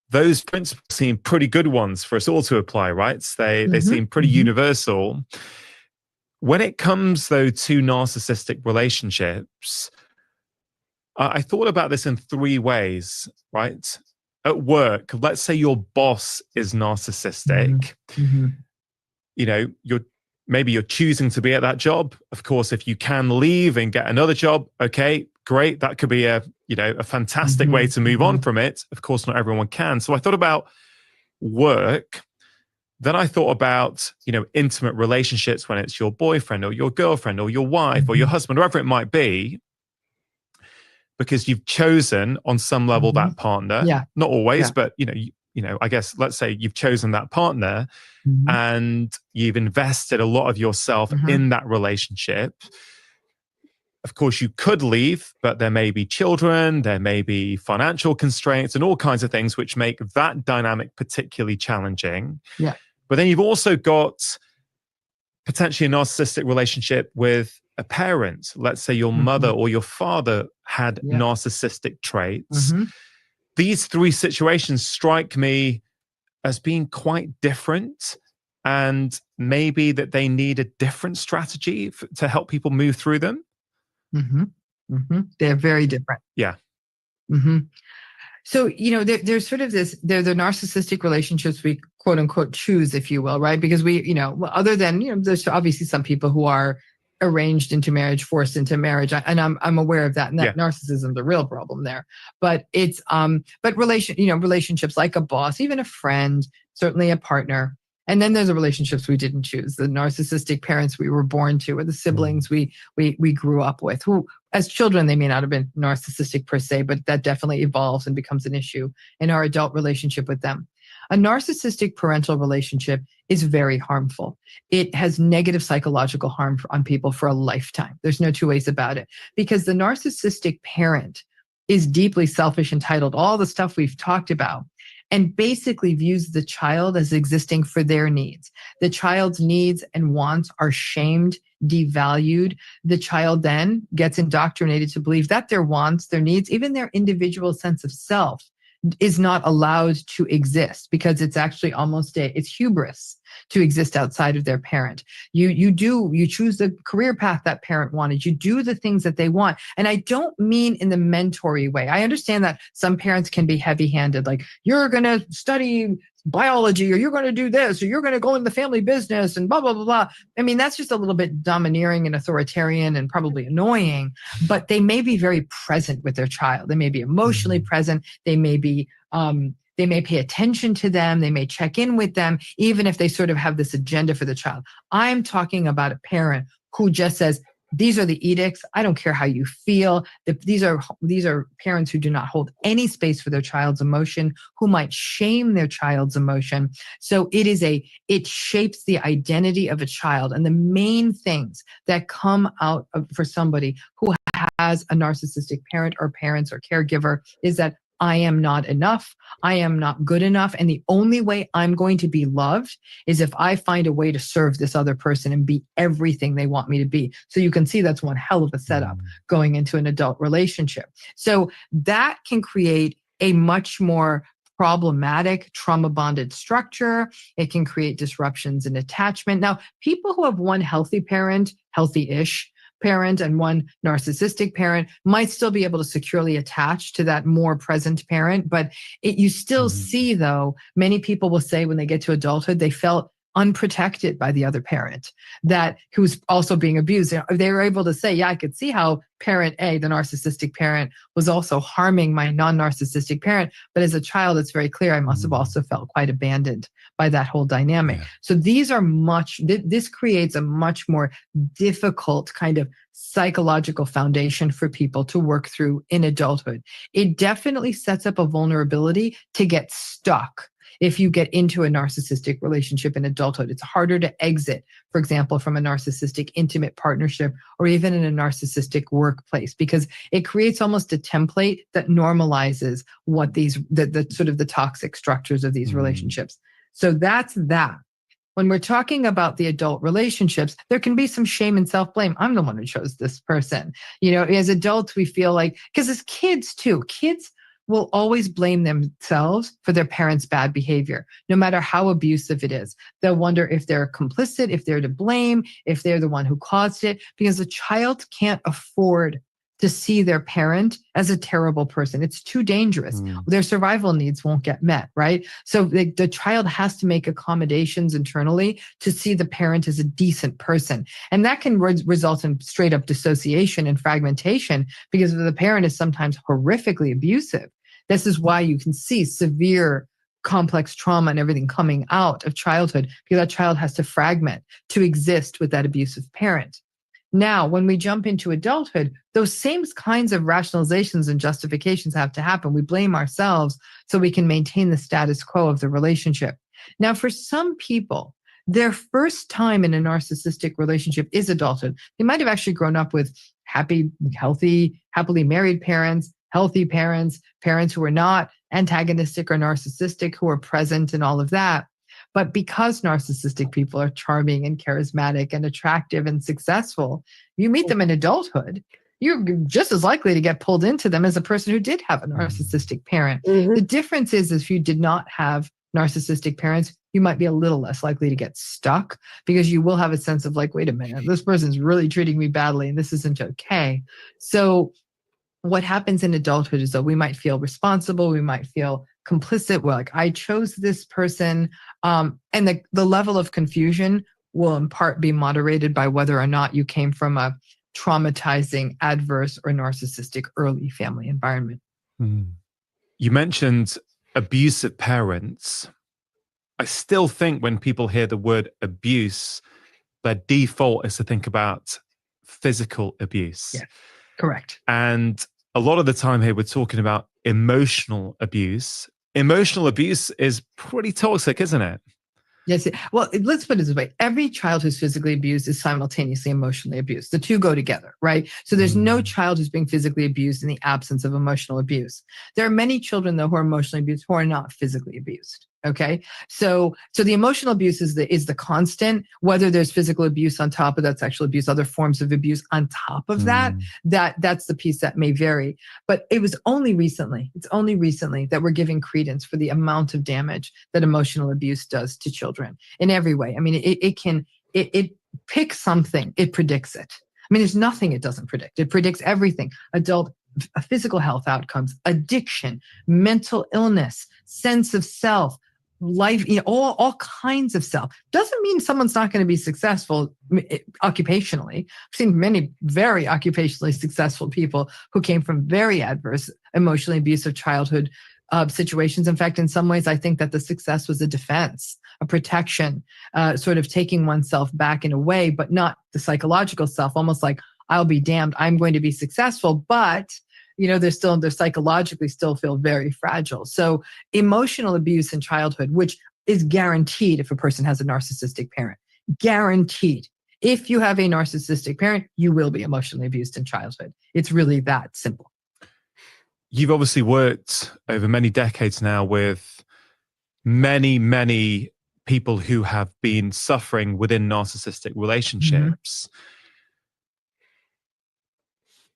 those principles seem pretty good ones for us all to apply, right? They seem pretty universal. When it comes, though, to narcissistic relationships, I thought about this in 3 ways, right? At work, let's say your boss is narcissistic. You know, you're choosing to be at that job. Of course, if you can leave and get another job, okay, great. That could be a fantastic way to move on from it. Of course, not everyone can. So I thought about work. Then I thought about, intimate relationships when it's your boyfriend or your girlfriend or your wife or your husband, whoever it might be, because you've chosen on some level that partner. Yeah. Not always, but I guess let's say you've chosen that partner and you've invested a lot of yourself in that relationship. Of course, you could leave, but there may be children, there may be financial constraints and all kinds of things which make that dynamic particularly challenging. Yeah. But then you've also got potentially a narcissistic relationship with a parent. Let's say your mother or your father had narcissistic traits. These 3 situations strike me as being quite different, and maybe that they need a different strategy to help people move through them. They're very different. Yeah. So, there's sort of they're the narcissistic relationships we quote unquote choose, if you will, right? Because we, other than, there's obviously some people who are arranged into marriage, forced into marriage. And I'm aware of that. And that narcissism is a real problem there. But it's, relationships like a boss, even a friend, certainly a partner. And then there's the relationships we didn't choose, the narcissistic parents we were born to, or the siblings we grew up with, who as children, they may not have been narcissistic per se, but that definitely evolves and becomes an issue in our adult relationship with them. A narcissistic parental relationship is very harmful. It has negative psychological harm on people for a lifetime. There's no 2 ways about it, because the narcissistic parent is deeply selfish, entitled, all the stuff we've talked about. and basically views the child as existing for their needs. The child's needs and wants are shamed, devalued. The child then gets indoctrinated to believe that their wants, their needs, even their individual sense of self is not allowed to exist, because it's actually almost it's hubris to exist outside of their parent. You choose the career path that parent wanted. You do the things that they want. And I don't mean in the mentory way. I understand that some parents can be heavy-handed, like, you're going to study biology, or you're going to do this, or you're going to go in the family business, and blah, blah, blah, blah. I mean, that's just a little bit domineering and authoritarian and probably annoying, but they may be very present with their child. They may be emotionally present. They may pay attention to them. They may check in with them, even if they sort of have this agenda for the child. I'm talking about a parent who just says, these are the edicts. I don't care how you feel. These are parents who do not hold any space for their child's emotion, who might shame their child's emotion. So it shapes the identity of a child. And the main things that come out for somebody who has a narcissistic parent or parents or caregiver is that I am not enough. I am not good enough. And the only way I'm going to be loved is if I find a way to serve this other person and be everything they want me to be. So you can see that's one hell of a setup going into an adult relationship. So that can create a much more problematic trauma-bonded structure. It can create disruptions in attachment. Now, people who have one healthy parent, healthy-ish parent, and one narcissistic parent might still be able to securely attach to that more present parent. But you still see, though, many people will say when they get to adulthood, they felt unprotected by the other parent that who's also being abused. They were able to say, yeah, I could see how parent A, the narcissistic parent, was also harming my non-narcissistic parent. But as a child, it's very clear I must have also felt quite abandoned by that whole dynamic. Yeah. So this creates a much more difficult kind of psychological foundation for people to work through in adulthood. It definitely sets up a vulnerability to get stuck. If you get into a narcissistic relationship in adulthood, it's harder to exit, for example, from a narcissistic intimate partnership or even in a narcissistic workplace, because it creates almost a template that normalizes what the sort of the toxic structures of these relationships. So that's that. When we're talking about the adult relationships, there can be some shame and self-blame. I'm the one who chose this person. You know, as adults, we feel like, because as kids too, kids will always blame themselves for their parents' bad behavior, no matter how abusive it is. They'll wonder if they're complicit, if they're to blame, if they're the one who caused it, because a child can't afford to see their parent as a terrible person. It's too dangerous. Their survival needs won't get met, right? So the child has to make accommodations internally to see the parent as a decent person. And that can result in straight up dissociation and fragmentation, because the parent is sometimes horrifically abusive. This is why you can see severe complex trauma and everything coming out of childhood, because that child has to fragment to exist with that abusive parent. Now, when we jump into adulthood, those same kinds of rationalizations and justifications have to happen. We blame ourselves so we can maintain the status quo of the relationship. Now, for some people, their first time in a narcissistic relationship is adulthood. They might have actually grown up with happy, healthy, happily married parents, healthy parents, parents who are not antagonistic or narcissistic, who are present and all of that. But because narcissistic people are charming and charismatic and attractive and successful, you meet them in adulthood, you're just as likely to get pulled into them as a person who did have a narcissistic parent. The difference is if you did not have narcissistic parents, you might be a little less likely to get stuck, because you will have a sense of like, wait a minute, this person's really treating me badly and this isn't okay. So what happens in adulthood is that we might feel responsible, we might feel complicit. We're like, I chose this person. And the level of confusion will in part be moderated by whether or not you came from a traumatizing, adverse, or narcissistic early family environment. You mentioned abusive parents. I still think when people hear the word abuse, their default is to think about physical abuse. Yeah, correct. And a lot of the time here, we're talking about emotional abuse. Emotional abuse is pretty toxic, isn't it? Yes. Well, let's put it this way. Every child who's physically abused is simultaneously emotionally abused. The two go together, right? So there's no child who's being physically abused in the absence of emotional abuse. There are many children, though, who are emotionally abused who are not physically abused. Okay. So the emotional abuse is the constant, whether there's physical abuse on top of that, sexual abuse, other forms of abuse on top of that's the piece that may vary. But it's only recently that we're giving credence for the amount of damage that emotional abuse does to children in every way. I mean, it picks something, it predicts it. I mean, there's nothing it doesn't predict. It predicts everything: adult physical health outcomes, addiction, mental illness, sense of self, life, all kinds of self. Doesn't mean someone's not going to be successful occupationally. I've seen many very occupationally successful people who came from very adverse, emotionally abusive childhood situations. In fact, in some ways, I think that the success was a defense, a protection, sort of taking oneself back in a way, but not the psychological self, almost like, I'll be damned, I'm going to be successful, but they're psychologically still feel very fragile. So emotional abuse in childhood, which is guaranteed if a person has a narcissistic parent, guaranteed. If you have a narcissistic parent, you will be emotionally abused in childhood. It's really that simple. You've obviously worked over many decades now with many, many people who have been suffering within narcissistic relationships.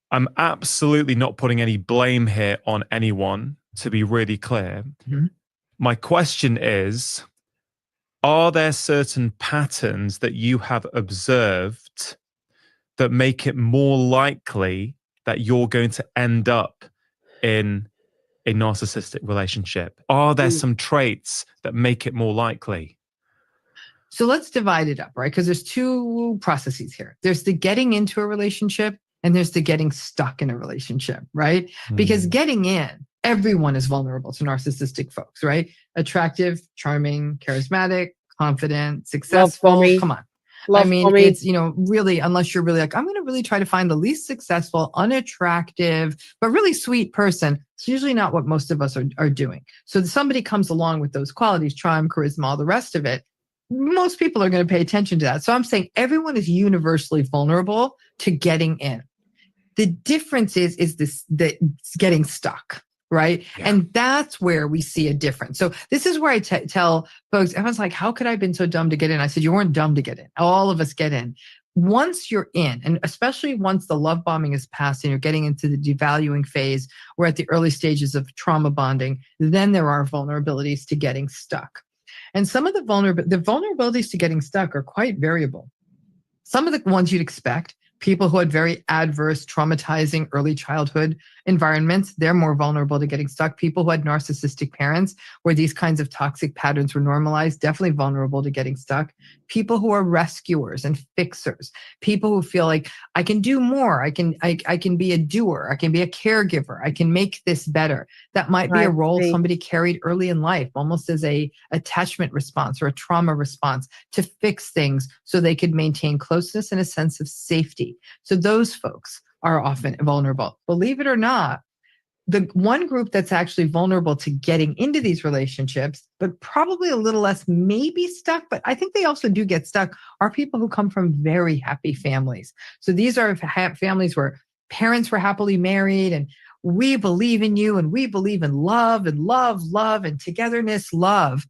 I'm absolutely not putting any blame here on anyone, to be really clear. My question is, are there certain patterns that you have observed that make it more likely that you're going to end up in a narcissistic relationship? Are there some traits that make it more likely? So let's divide it up, right? Because there's two processes here. There's the getting into a relationship and there's the getting stuck in a relationship, right? Because getting in, everyone is vulnerable to narcissistic folks, right? Attractive, charming, charismatic, confident, successful. Come on. It's, really, unless you're really like, I'm going to really try to find the least successful, unattractive, but really sweet person. It's usually not what most of us are doing. So somebody comes along with those qualities, charm, charisma, all the rest of it. Most people are going to pay attention to that. So I'm saying everyone is universally vulnerable to getting in. The difference is that it's getting stuck, right? Yeah. And that's where we see a difference. So this is where I tell folks, everyone's like, how could I have been so dumb to get in? I said, you weren't dumb to get in. All of us get in. Once you're in, and especially once the love bombing is past and you're getting into the devaluing phase, we're at the early stages of trauma bonding, then there are vulnerabilities to getting stuck. And some of the vulnerabilities to getting stuck are quite variable. Some of the ones you'd expect, people who had very adverse, traumatizing early childhood environments, they're more vulnerable to getting stuck. People who had narcissistic parents where these kinds of toxic patterns were normalized, definitely vulnerable to getting stuck. People who are rescuers and fixers, people who feel like I can do more, I can be a doer, I can be a caregiver, I can make this better. That might be a role somebody carried early in life, almost as a attachment response or a trauma response to fix things so they could maintain closeness and a sense of safety. So those folks are often vulnerable. Believe it or not, the one group that's actually vulnerable to getting into these relationships, but probably a little less maybe stuck, but I think they also do get stuck, are people who come from very happy families. So these are families where parents were happily married and we believe in you and we believe in love and love and togetherness, love.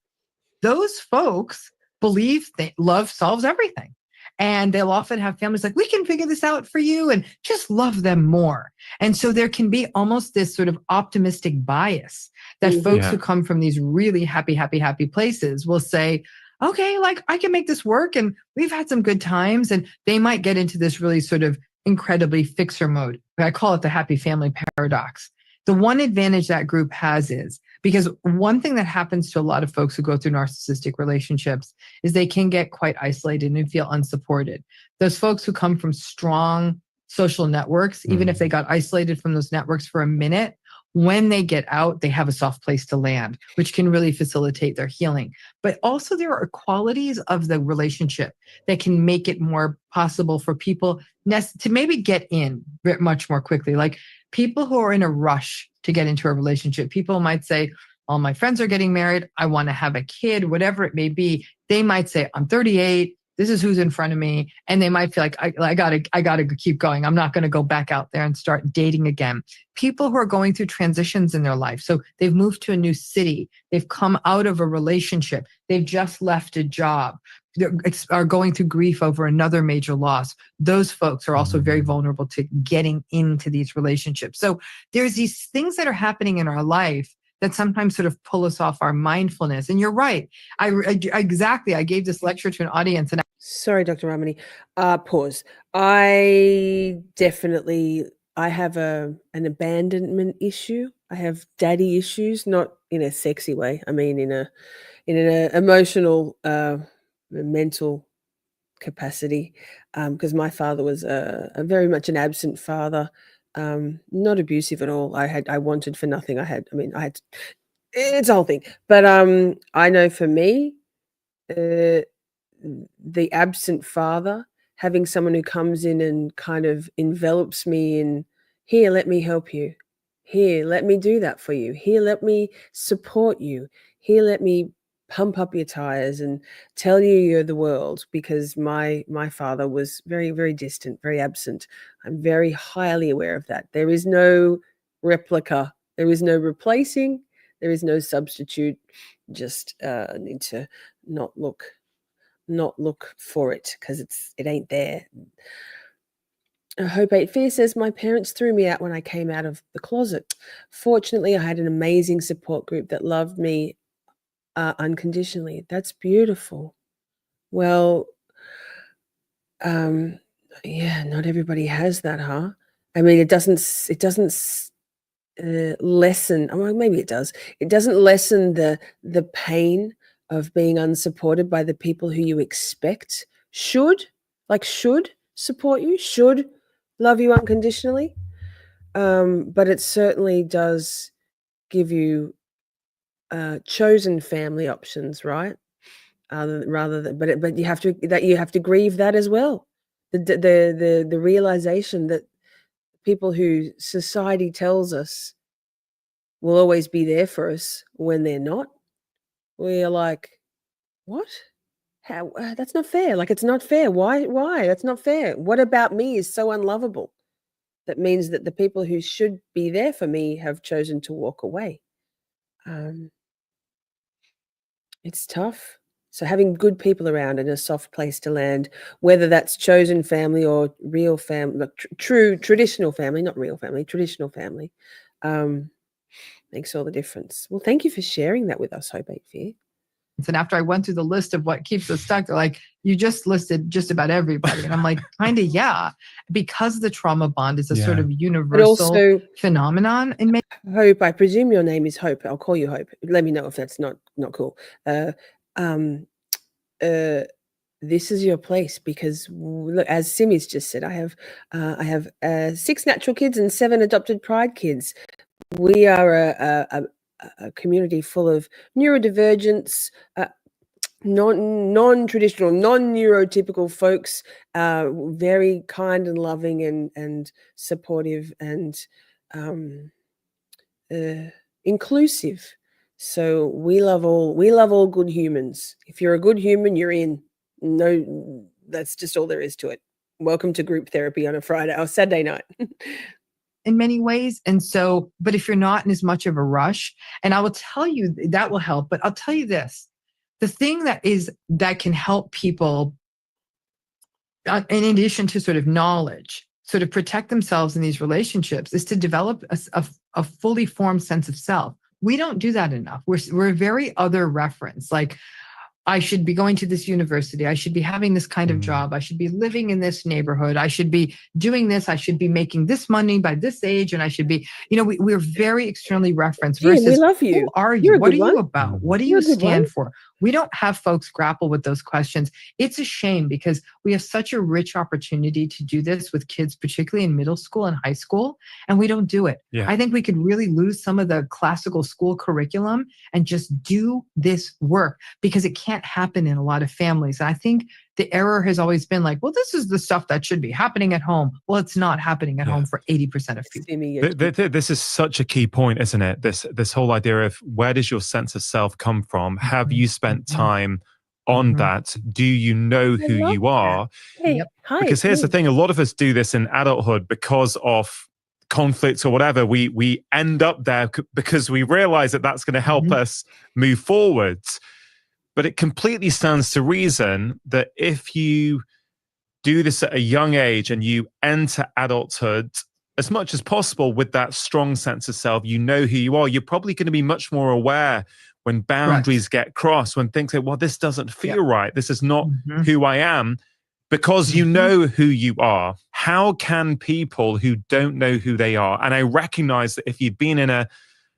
Those folks believe that love solves everything. And they'll often have families like, we can figure this out for you, and just love them more. And so there can be almost this sort of optimistic bias that folks who come from these really happy places will say, okay, like I can make this work and we've had some good times. And they might get into this really sort of incredibly fixer mode. I call it the happy family paradox. The one advantage that group has is because one thing that happens to a lot of folks who go through narcissistic relationships is they can get quite isolated and feel unsupported. Those folks who come from strong social networks, even if they got isolated from those networks for a minute, when they get out, they have a soft place to land, which can really facilitate their healing. But also there are qualities of the relationship that can make it more possible for people to maybe get in much more quickly. Like people who are in a rush to get into a relationship, people might say, all my friends are getting married. I want to have a kid, whatever it may be. They might say, I'm 38. This is who's in front of me. And they might feel like, I gotta keep going. I'm not going to go back out there and start dating again. People who are going through transitions in their life. So they've moved to a new city. They've come out of a relationship. They've just left a job. They are going through grief over another major loss. Those folks are also very vulnerable to getting into these relationships. So there's these things that are happening in our life that sometimes sort of pull us off our mindfulness. And you're right. Exactly. I gave this lecture to an audience and Sorry, Dr. Ramani. Pause. I have an abandonment issue. I have daddy issues, not in a sexy way. I mean, in an emotional, mental capacity, because my father was a very much an absent father, not abusive at all. I wanted for nothing. It's a whole thing. But I know for me, the absent father, having someone who comes in and kind of envelops me in, here, let me help you. Here, let me do that for you. Here, let me support you. Here, let me pump up your tires and tell you you're the world, because my father was very, very distant, very absent. I'm very highly aware of that. There is no replica. There is no replacing. There is no substitute. Just need to not look for it, because it ain't there. Hope 8 Fear says, my parents threw me out when I came out of the closet. Fortunately, I had an amazing support group that loved me unconditionally. That's beautiful. Well, yeah, not everybody has that, huh? I mean, it doesn't lessen, well, maybe it does. It doesn't lessen the pain of being unsupported by the people who you expect should support you, should love you unconditionally. But it certainly does give you chosen family options, right? But you have to grieve that as well. The realization that people who society tells us will always be there for us, when they're not, we're like, what? How? That's not fair. Like, it's not fair. Why? That's not fair. What about me is so unlovable? That means that the people who should be there for me have chosen to walk away. It's tough. So having good people around and a soft place to land, whether that's chosen family or real family, true traditional family, not real family, traditional family, makes all the difference. Well, thank you for sharing that with us, Hope 8 Fear. And after I went through the list of what keeps us stuck, they're like, you just listed just about everybody. And I'm like, kind of, yeah, because the trauma bond is a sort of universal phenomenon. And Hope, I presume your name is Hope. I'll call you Hope. Let me know if that's not cool. This is your place, because look, as Simi's just said, I have 6 natural kids and 7 adopted pride kids. We are a community full of neurodivergents, non-traditional, non-neurotypical folks, very kind and loving and supportive and inclusive. So we love all good humans. If you're a good human, you're in. No, that's just all there is to it. Welcome to group therapy on a Friday or Saturday night. In many ways. And so, but if you're not in as much of a rush, and I will tell you that will help, but I'll tell you this, the thing that can help people, in addition to sort of knowledge, sort of protect themselves in these relationships, is to develop a fully formed sense of self. We don't do that enough. We're very other reference. Like, I should be going to this university. I should be having this kind of job. I should be living in this neighborhood. I should be doing this. I should be making this money by this age. And I should be, we're very externally referenced versus, we love you. Who are you? What are you about? What do you You're a good stand one. for? We don't have folks grapple with those questions. It's a shame, because we have such a rich opportunity to do this with kids, particularly in middle school and high school, and we don't do it. Yeah. I think we could really lose some of the classical school curriculum and just do this work, because it can't can't happen in a lot of families. And I think the error has always been like, well, this is the stuff that should be happening at home. Well, it's not happening at home for 80% of people. This is such a key point, isn't it? This whole idea of where does your sense of self come from? Have you spent time on that? Do you know who you are? Hey, hi. Because here's the thing, a lot of us do this in adulthood because of conflicts or whatever. We end up there because we realize that that's going to help us move forwards. But it completely stands to reason that if you do this at a young age and you enter adulthood as much as possible with that strong sense of self, you know who you are, you're probably going to be much more aware when boundaries get crossed, when things like, well, this doesn't feel right. This is not who I am, because you know who you are. How can people who don't know who they are, and I recognize that if you've been in a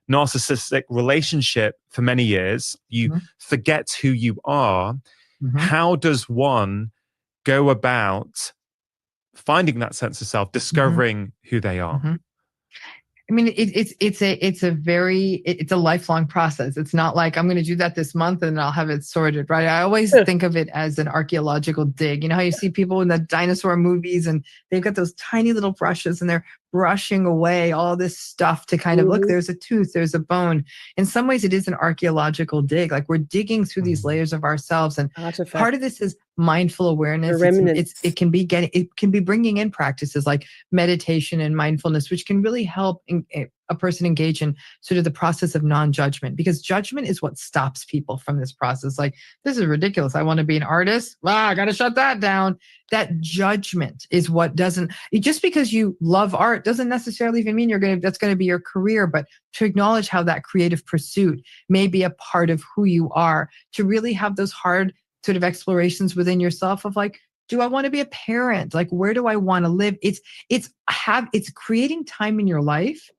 narcissistic relationship for many years, you forget who you are. How does one go about finding that sense of self, discovering who they are? I mean, it's a lifelong process. It's not like I'm going to do that this month and I'll have it sorted, right? I always think of it as an archeological dig. You know how you see people in the dinosaur movies and they've got those tiny little brushes and they're brushing away all this stuff to kind of look, there's a tooth, there's a bone. In some ways, it is an archeological dig. Like we're digging through these layers of ourselves. And part of this is mindful awareness. It can be bringing in practices like meditation and mindfulness, which can really help a person engage in sort of the process of non-judgment, because judgment is what stops people from this process. Like, this is ridiculous. I want to be an artist. I got to shut that down. That judgment is what just because you love art doesn't necessarily even mean that's going to be your career, but to acknowledge how that creative pursuit may be a part of who you are, to really have those hard sort of explorations within yourself of like, do I want to be a parent? Like, where do I want to live? It's creating time in your life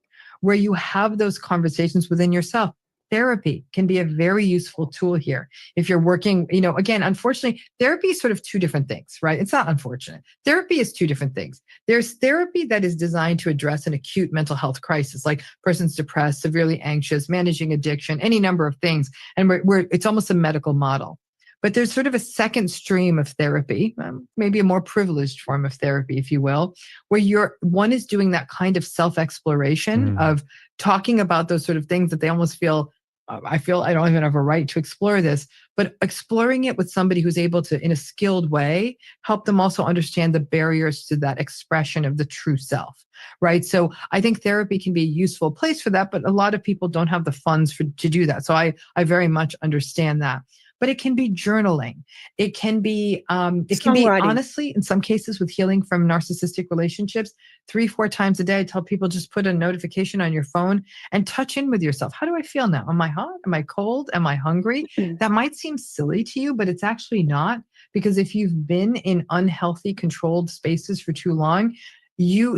where you have those conversations within yourself. Therapy can be a very useful tool here. If you're working, again, unfortunately, therapy is sort of two different things, right? It's not unfortunate. Therapy is two different things. There's therapy that is designed to address an acute mental health crisis, like person's depressed, severely anxious, managing addiction, any number of things. And it's almost a medical model. But there's sort of a second stream of therapy, maybe a more privileged form of therapy, if you will, where one is doing that kind of self-exploration of talking about those sort of things that they almost feel, I don't even have a right to explore this, but exploring it with somebody who's able to, in a skilled way, help them also understand the barriers to that expression of the true self, right? So I think therapy can be a useful place for that, but a lot of people don't have the funds to do that. So I very much understand that. But it can be journaling. It can be, honestly, in some cases with healing from narcissistic relationships, 3-4 times a day, I tell people just put a notification on your phone and touch in with yourself. How do I feel now? Am I hot? Am I cold? Am I hungry? That might seem silly to you, but it's actually not, because if you've been in unhealthy, controlled spaces for too long,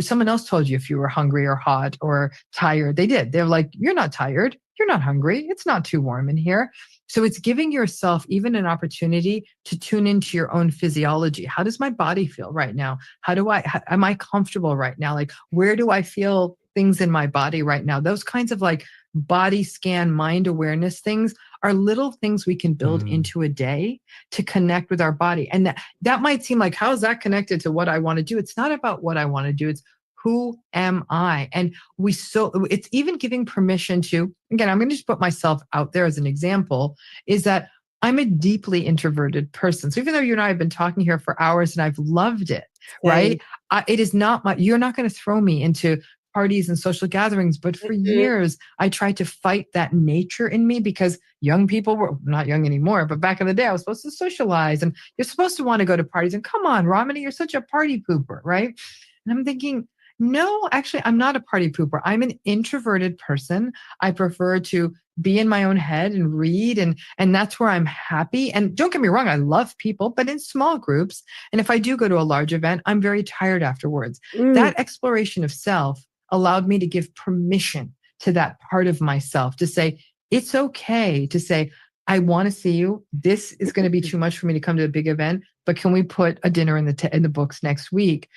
someone else told you if you were hungry or hot or tired. They did. They're like, you're not tired. You're not hungry. It's not too warm in here. So it's giving yourself even an opportunity to tune into your own physiology. How does my body feel right now? Am I comfortable right now? Like, where do I feel things in my body right now? Those kinds of like body scan, mind awareness things are little things we can build into a day to connect with our body. And that might seem like, how is that connected to what I want to do? It's not about what I want to do. It's who am I? And it's even giving permission to, again, I'm going to just put myself out there as an example, is that I'm a deeply introverted person. So even though you and I have been talking here for hours and I've loved it, right? It is not you're not going to throw me into parties and social gatherings. But for years, I tried to fight that nature in me, because young people were not young anymore, but back in the day, I was supposed to socialize and you're supposed to want to go to parties. And come on, Ramini, you're such a party pooper, right? And I'm thinking, no, actually, I'm not a party pooper. I'm an introverted person. I prefer to be in my own head and read, and that's where I'm happy. And don't get me wrong, I love people, but in small groups. And if I do go to a large event, I'm very tired afterwards. That exploration of self allowed me to give permission to that part of myself to say, it's okay to say, I want to see you. This is going to be too much for me to come to a big event, but can we put a dinner in the books next week?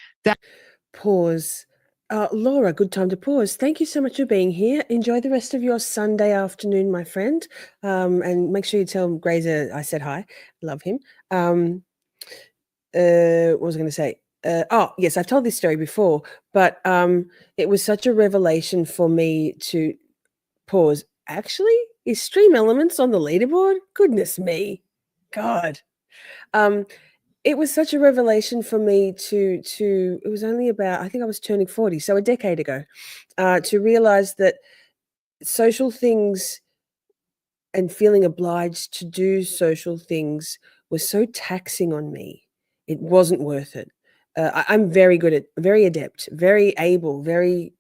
Pause. Laura, good time to pause. Thank you so much for being here. Enjoy the rest of your Sunday afternoon, my friend. And make sure you tell Grazer I said hi. Love him. What was I going to say? Oh, yes, I've told this story before, but it was such a revelation for me to pause. Actually, is Stream Elements on the leaderboard? Goodness me. God. It was such a revelation for me to it was only about, I think I was turning 40, so a decade ago, to realize that social things and feeling obliged to do social things was so taxing on me. It wasn't worth it. I'm very adept, very able, very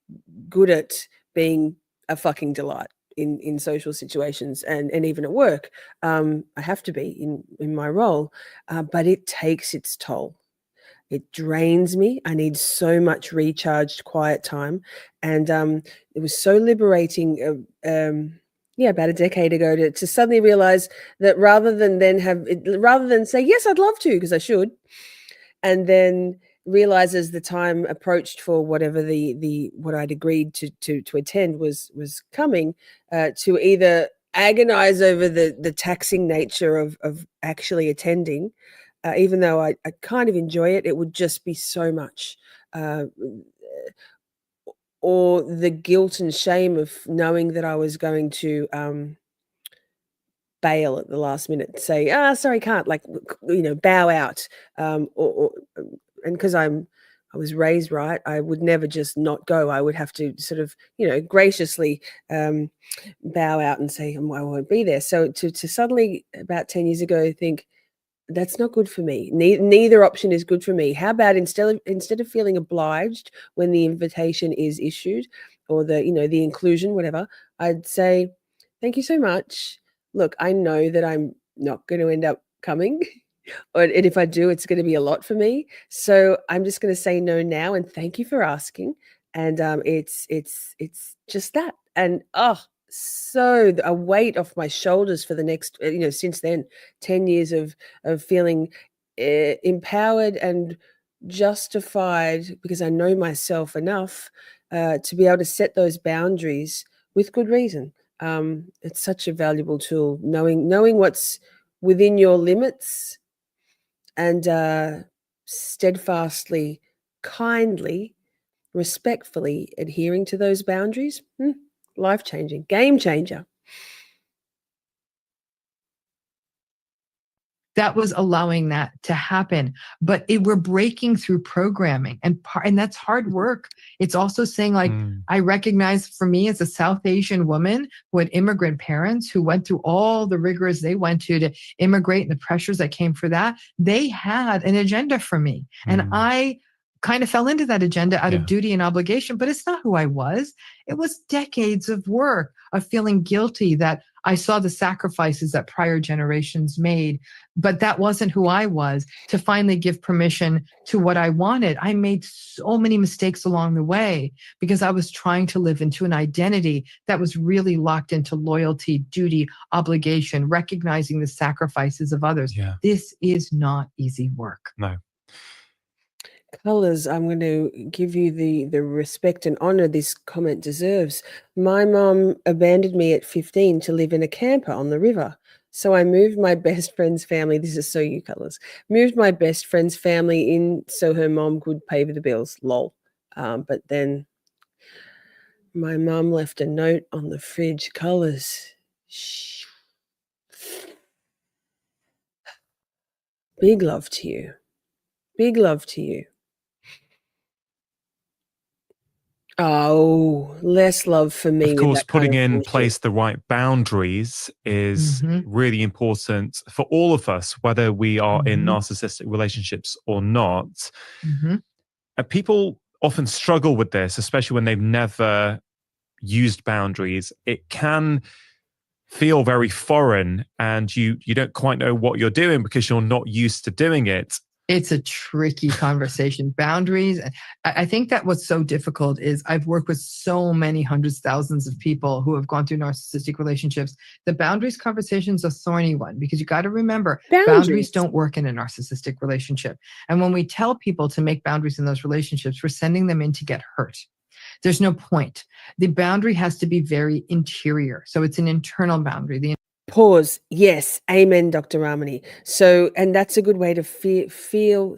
good at being a fucking delight in social situations and even at work. I have to be in my role, but it takes its toll. It drains me. I need so much recharged quiet time. And it was so liberating, about a decade ago to suddenly realize that rather than say, yes, I'd love to, because I should, and then realize as the time approached for whatever what I'd agreed to attend was coming, to either agonize over the taxing nature of actually attending, even though I kind of enjoy it, it would just be so much, or the guilt and shame of knowing that I was going to bail at the last minute, say, sorry, can't, like, bow out, and because I was raised right, I would never just not go. I would have to sort of, graciously bow out and say, I won't be there. So to suddenly, about 10 years ago, think, that's not good for me. Neither option is good for me. How about instead of feeling obliged when the invitation is issued, or the inclusion, whatever, I'd say, thank you so much. Look, I know that I'm not going to end up coming, and if I do, it's going to be a lot for me. So I'm just going to say no now, and thank you for asking. And it's just that. And so a weight off my shoulders for the next, since then, 10 years of feeling empowered and justified, because I know myself enough to be able to set those boundaries with good reason. It's such a valuable tool, knowing what's within your limits and steadfastly, kindly, respectfully adhering to those boundaries. Life-changing, game changer. That was allowing that to happen, but we're breaking through programming, and that's hard work. It's also saying, like, I recognize, for me as a South Asian woman who had immigrant parents who went through all the rigors they went to immigrate and the pressures that came for that, they had an agenda for me. And I kind of fell into that agenda out of duty and obligation, but it's not who I was. It was decades of work of feeling guilty that I saw the sacrifices that prior generations made, but that wasn't who I was, to finally give permission to what I wanted. I made so many mistakes along the way because I was trying to live into an identity that was really locked into loyalty, duty, obligation, recognizing the sacrifices of others. Yeah. This is not easy work. No. Colors, I'm going to give you the respect and honor this comment deserves. My mom abandoned me at 15 to live in a camper on the river. So I moved my best friend's family. This is so you, Colors. Moved my best friend's family in so her mom could pay for the bills. Lol. But then my mom left a note on the fridge. Colors. Shh. Big love to you. Big love to you. Oh, less love for me. Of course, putting in place the right boundaries is really important for all of us, whether we are in narcissistic relationships or not. People often struggle with this, especially when they've never used boundaries. It can feel very foreign, and you don't quite know what you're doing because you're not used to doing it. It's a tricky conversation. Boundaries. I think that what's so difficult is I've worked with so many hundreds, thousands of people who have gone through narcissistic relationships. The boundaries conversation is a thorny one because you got to remember boundaries don't work in a narcissistic relationship. And when we tell people to make boundaries in those relationships, we're sending them in to get hurt. There's no point. The boundary has to be very interior. So it's an internal boundary. Pause. Yes. Amen, Dr. Ramani. So, and that's a good way to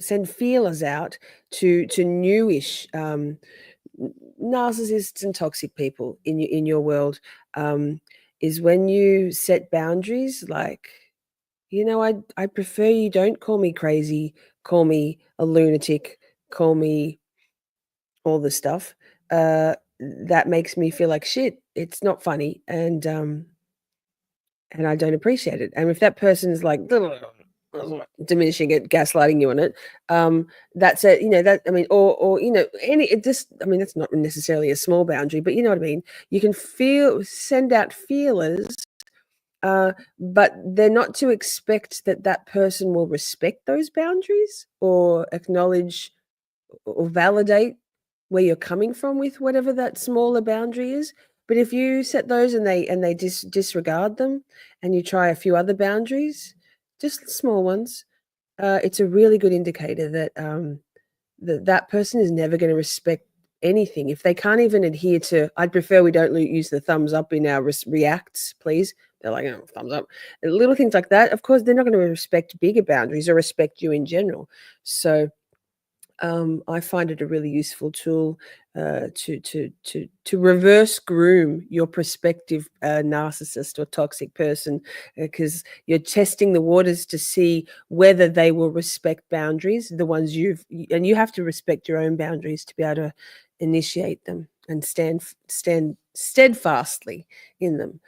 send feelers out to newish narcissists and toxic people in your world, is when you set boundaries, like, I prefer you don't call me crazy, call me a lunatic, call me all this stuff. That makes me feel like shit. It's not funny, and I don't appreciate it. And if that person's like diminishing it, gaslighting you on it, that's it. Or that's not necessarily a small boundary, but you know what I mean. You can send out feelers, but they're not to expect that person will respect those boundaries or acknowledge or validate where you're coming from with whatever that smaller boundary is. But if you set those and they disregard them, and you try a few other boundaries, just small ones, it's a really good indicator that that person is never going to respect anything. If they can't even adhere to, I'd prefer we don't use the thumbs up in our reacts, please. They're like, oh, thumbs up. Little things like that. Of course, they're not going to respect bigger boundaries or respect you in general. So I find it a really useful tool to reverse groom your prospective narcissist or toxic person, because you're testing the waters to see whether they will respect boundaries, the ones and you have to respect your own boundaries to be able to initiate them and stand steadfastly in them.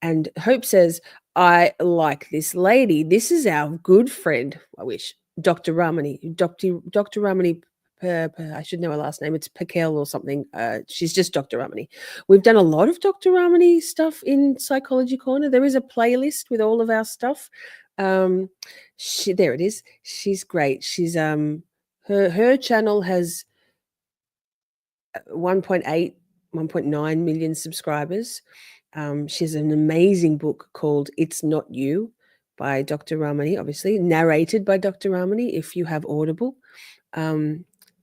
And Hope says, I like this lady. This is our good friend. I wish. Dr. Ramani. Dr. Ramani, I should know her last name. It's Pakel or something. She's just Dr. Ramani. We've done a lot of Dr. Ramani stuff in Psychology Corner. There is a playlist with all of our stuff. There it is. She's great. She's her channel has 1.9 million subscribers. She has an amazing book called It's Not You by Dr. Ramani, obviously narrated by Dr. Ramani if you have Audible.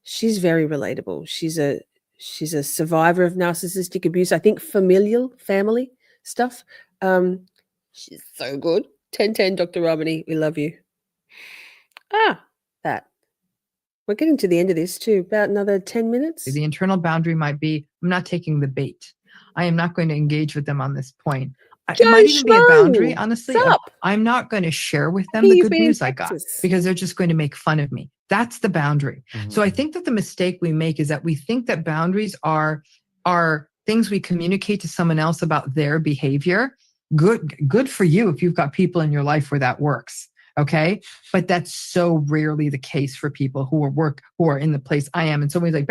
She's very relatable. She's a survivor of narcissistic abuse, I think family stuff. She's so good. 10/10, Dr. Ramani, we love you. That. We're getting to the end of this too, about another 10 minutes. The internal boundary might be, I'm not taking the bait. I am not going to engage with them on this point. It might even be a boundary, honestly. I'm not going to share with them the good news I got, because they're just going to make fun of me. That's the boundary. Mm-hmm. So I think that the mistake we make is that we think that boundaries are things we communicate to someone else about their behavior. Good for you if you've got people in your life where that works. Okay. But that's so rarely the case for people who are in the place I am. And somebody's like,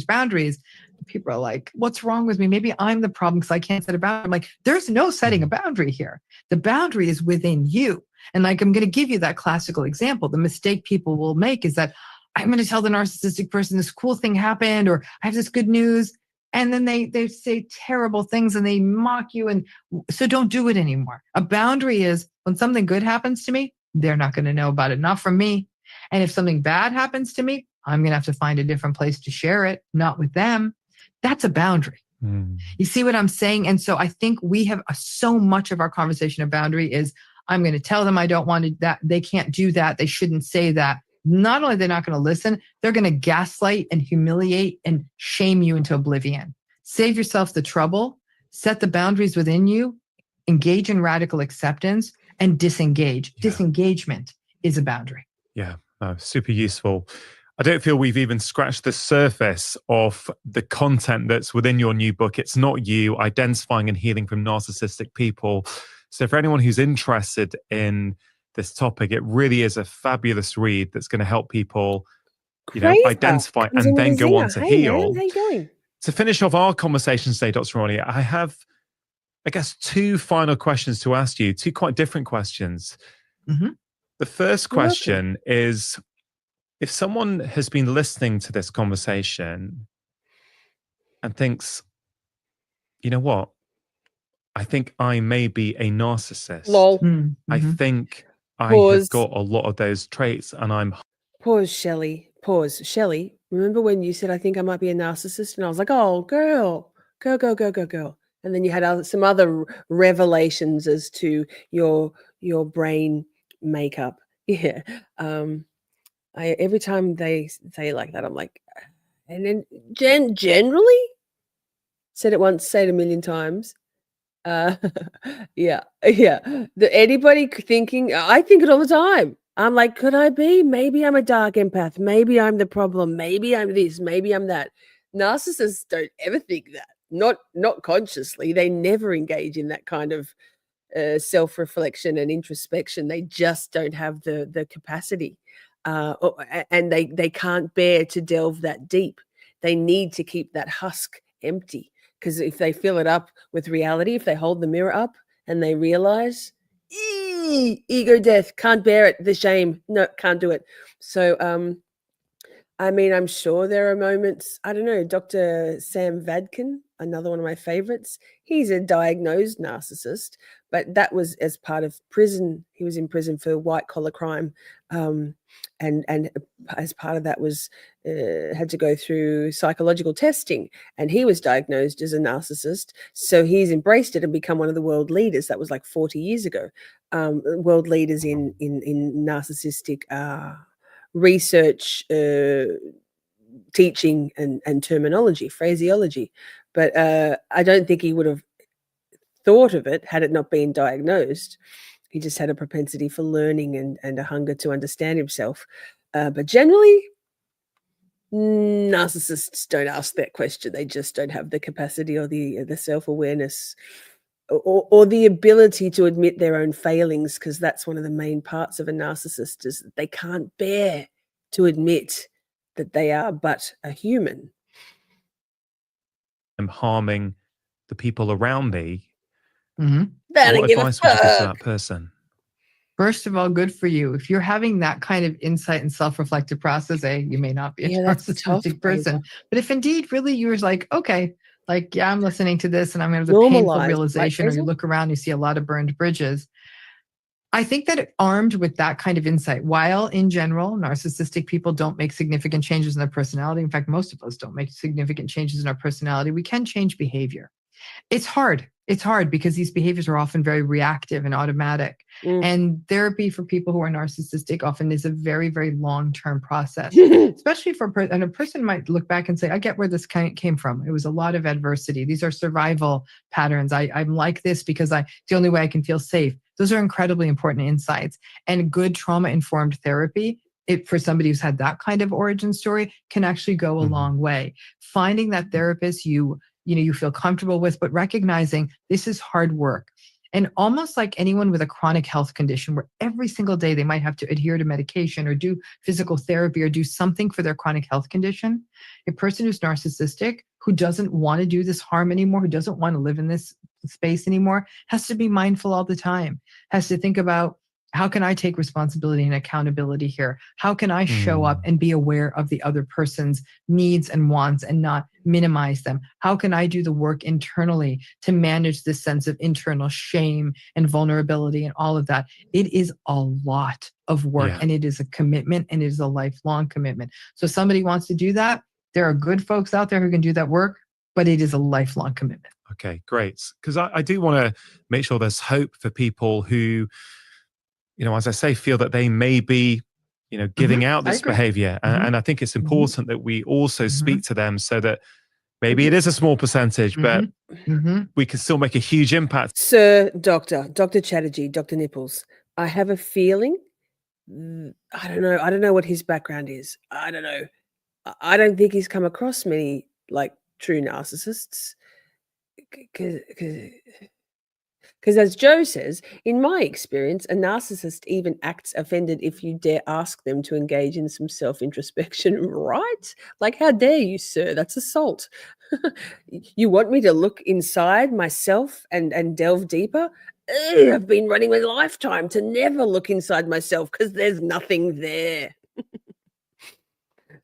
boundaries. People are like, what's wrong with me? Maybe I'm the problem because I can't set a boundary. I'm like, there's no setting a boundary here. The boundary is within you. And like, I'm going to give you that classical example. The mistake people will make is that I'm going to tell the narcissistic person this cool thing happened, or I have this good news. And then they say terrible things and they mock you. And so don't do it anymore. A boundary is when something good happens to me, they're not going to know about it, not from me. And if something bad happens to me, I'm going to have to find a different place to share it, not with them. That's a boundary. Mm. You see what I'm saying? And so I think we have so much of our conversation of boundary is, I'm going to tell them I don't want that. They can't do that. They shouldn't say that. Not only they're not going to listen, they're going to gaslight and humiliate and shame you into oblivion. Save yourself the trouble, set the boundaries within you, engage in radical acceptance, and disengage. Yeah. Disengagement is a boundary. Yeah, super useful. I don't feel we've even scratched the surface of the content that's within your new book. It's Not You, Identifying and Healing from Narcissistic People. So for anyone who's interested in this topic, it really is a fabulous read that's going to help people, identify and then go on to heal. Man, how you going? To finish off our conversation today, Dr. Ramani, I have, I guess, two final questions to ask you, two quite different questions. Mm-hmm. The first question is, if someone has been listening to this conversation and thinks, you know what, I think I may be a narcissist. Lol. Mm-hmm. I think I have got a lot of those traits and I'm... Pause, Shelley. Remember when you said, I think I might be a narcissist? And I was like, oh, girl. And then you had some other revelations as to your brain makeup. Yeah. Every time they say like that, I'm like, and then generally, said it once, say it a million times. Yeah. Anybody thinking, I think it all the time. I'm like, could I be? Maybe I'm a dark empath. Maybe I'm the problem. Maybe I'm this. Maybe I'm that. Narcissists don't ever think that. Not consciously. They never engage in that kind of self-reflection and introspection. They just don't have the capacity, and they can't bear to delve that deep. They need to keep that husk empty, because if they fill it up with reality, if they hold the mirror up and they realize, ego death, can't bear it, the shame, no, can't do it. So I mean, I'm sure there are moments, I don't know, Dr. Sam Vadkin, another one of my favorites, he's a diagnosed narcissist, but that was as part of prison. He was in prison for white collar crime. And as part of that was had to go through psychological testing, and he was diagnosed as a narcissist. So he's embraced it and become one of the world leaders. That was like 40 years ago. World leaders in narcissistic research, teaching and terminology, phraseology. But I don't think he would have thought of it had it not been diagnosed. He just had a propensity for learning and a hunger to understand himself. But generally, narcissists don't ask that question. They just don't have the capacity or the self-awareness or the ability to admit their own failings, because that's one of the main parts of a narcissist, is that they can't bear to admit that they are but a human. I'm harming the people around me. Mm-hmm. What advice would you give to that person? First of all, good for you. If you're having that kind of insight and self-reflective process, you may not be a narcissistic person. But if indeed really you're like, okay, like, yeah, I'm listening to this and I'm going to have a painful realization, or you look around, you see a lot of burned bridges. I think that armed with that kind of insight, while in general, narcissistic people don't make significant changes in their personality. In fact, most of us don't make significant changes in our personality. We can change behavior. It's hard. It's hard because these behaviors are often very reactive and automatic. And therapy for people who are narcissistic often is a very, very long-term process, especially for and a person might look back and say, I get where this came from. It was a lot of adversity. These are survival patterns. I'm like this because it's the only way I can feel safe. Those are incredibly important insights. And good trauma-informed therapy, for somebody who's had that kind of origin story, can actually go a long way. Finding that therapist you feel comfortable with, but recognizing this is hard work. And almost like anyone with a chronic health condition, where every single day they might have to adhere to medication or do physical therapy or do something for their chronic health condition, a person who's narcissistic, who doesn't want to do this harm anymore, who doesn't want to live in this space anymore, has to be mindful all the time, has to think about, how can I take responsibility and accountability here? How can I show up and be aware of the other person's needs and wants and not minimize them? How can I do the work internally to manage this sense of internal shame and vulnerability and all of that? It is a lot of work, and it is a commitment, and it is a lifelong commitment. So if somebody wants to do that, there are good folks out there who can do that work, but it is a lifelong commitment. Okay, great. Because I do want to make sure there's hope for people who, as I say, feel that they may be, giving out this behavior. And I think it's important that we also speak to them, so that maybe it is a small percentage, but we can still make a huge impact. Sir, Dr. Chattergee, Dr. Nipples, I have a feeling, I don't know what his background is. I don't know. I don't think he's come across many like true narcissists. Because as Joe says, in my experience, a narcissist even acts offended if you dare ask them to engage in some self-introspection, right? Like, how dare you, sir? That's assault. You want me to look inside myself and delve deeper? I've been running a lifetime to never look inside myself because there's nothing there.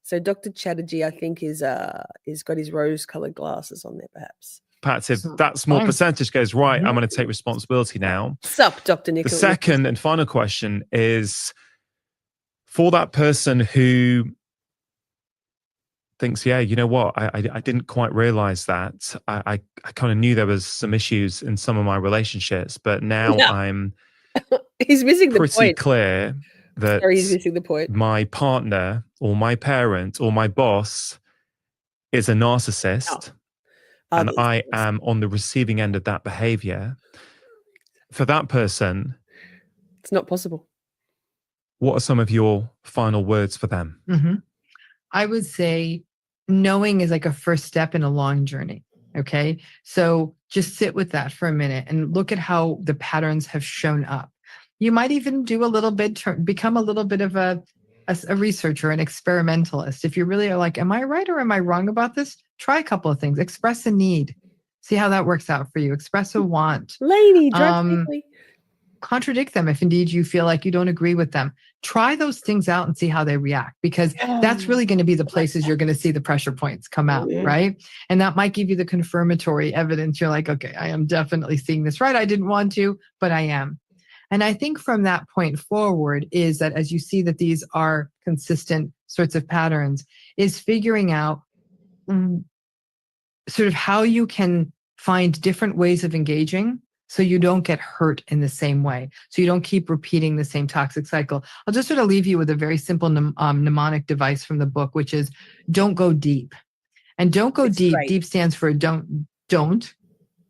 So Dr. Chatterjee, I think, is got his rose-colored glasses on there, perhaps. Perhaps if that small percentage goes, right, I'm going to take responsibility now. Sup, Dr. Nichols. The second and final question is, for that person who thinks, yeah, you know what, I didn't quite realize that. I kind of knew there was some issues in some of my relationships, but now Yeah. I'm He's missing the pretty point. clear that Sorry, he's missing the point. my partner or my parent or my boss is a narcissist, and Others. I am on the receiving end of that behavior. For that person, It's not possible. what are some of your final words for them? I would say knowing is like a first step in a long journey. Okay. So just sit with that for a minute and look at how the patterns have shown up. You might even do a little bit, become a little bit of a researcher, an experimentalist. If you really are like, am I right or am I wrong about this? Try a couple of things. Express a need. See how that works out for you. Express a want. Lady, drastically. Contradict them if indeed you feel like you don't agree with them. Try those things out and see how they react, because that's really going to be the places you're going to see the pressure points come out, right? And that might give you the confirmatory evidence. You're like, okay, I am definitely seeing this right. I didn't want to, but I am. And I think from that point forward is that as you see that these are consistent sorts of patterns, is figuring out sort of how you can find different ways of engaging so you don't get hurt in the same way. So you don't keep repeating the same toxic cycle. I'll just sort of leave you with a very simple mnemonic device from the book, which is don't go deep. And don't go deep. Great. Deep stands for don't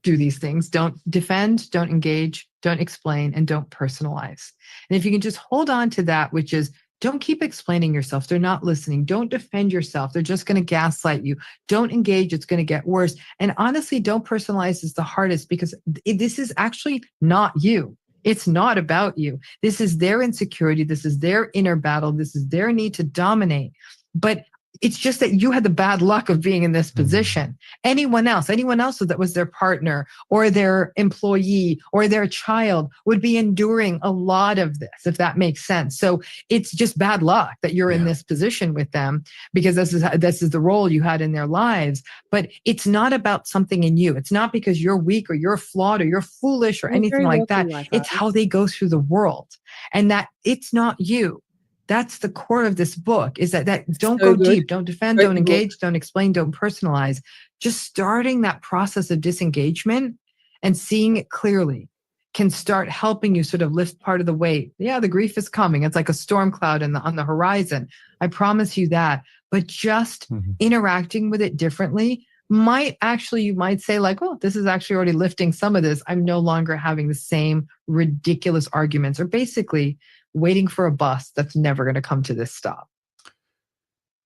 do these things. Don't defend, don't engage, don't explain, and don't personalize. And if you can just hold on to that, which is don't keep explaining yourself. They're not listening. Don't defend yourself. They're just going to gaslight you. Don't engage. It's going to get worse. And honestly, don't personalize is the hardest, because this is actually not you. It's not about you. This is their insecurity. This is their inner battle. This is their need to dominate. But it's just that you had the bad luck of being in this position. Anyone else that was their partner or their employee or their child would be enduring a lot of this, if that makes sense. So it's just bad luck that you're in this position with them, because this is the role you had in their lives. But it's not about something in you. It's not because you're weak or you're flawed or you're foolish or anything like that. It's how they go through the world, and that it's not you. That's the core of this book, is that don't go deep, don't defend, don't engage, don't explain, don't personalize. Just starting that process of disengagement and seeing it clearly can start helping you sort of lift part of the weight. Yeah, the grief is coming. It's like a storm cloud on the horizon. I promise you that. But just interacting with it differently you might say like, oh, this is actually already lifting some of this. I'm no longer having the same ridiculous arguments, or basically waiting for a bus that's never going to come to this stop.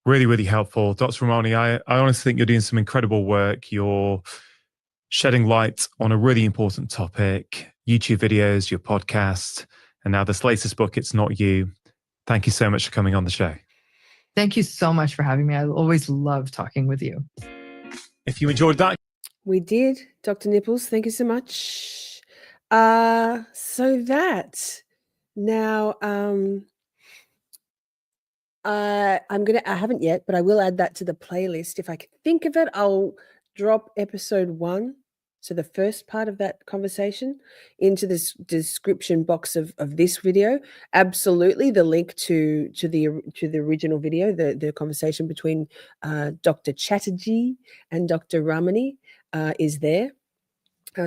Really, really helpful. Dr. Ramani, I honestly think you're doing some incredible work. You're shedding light on a really important topic, YouTube videos, your podcast, and now this latest book, It's Not You. Thank you so much for coming on the show. Thank you so much for having me. I always love talking with you. If you enjoyed that. We did, Dr. Nipples. Thank you so much. Now, I haven't yet, but I will add that to the playlist. If I can think of it, I'll drop episode 1, so the first part of that conversation, into this description box of this video. Absolutely, the link to the original video, the conversation between Dr. Chattergee and Dr. Ramani is there.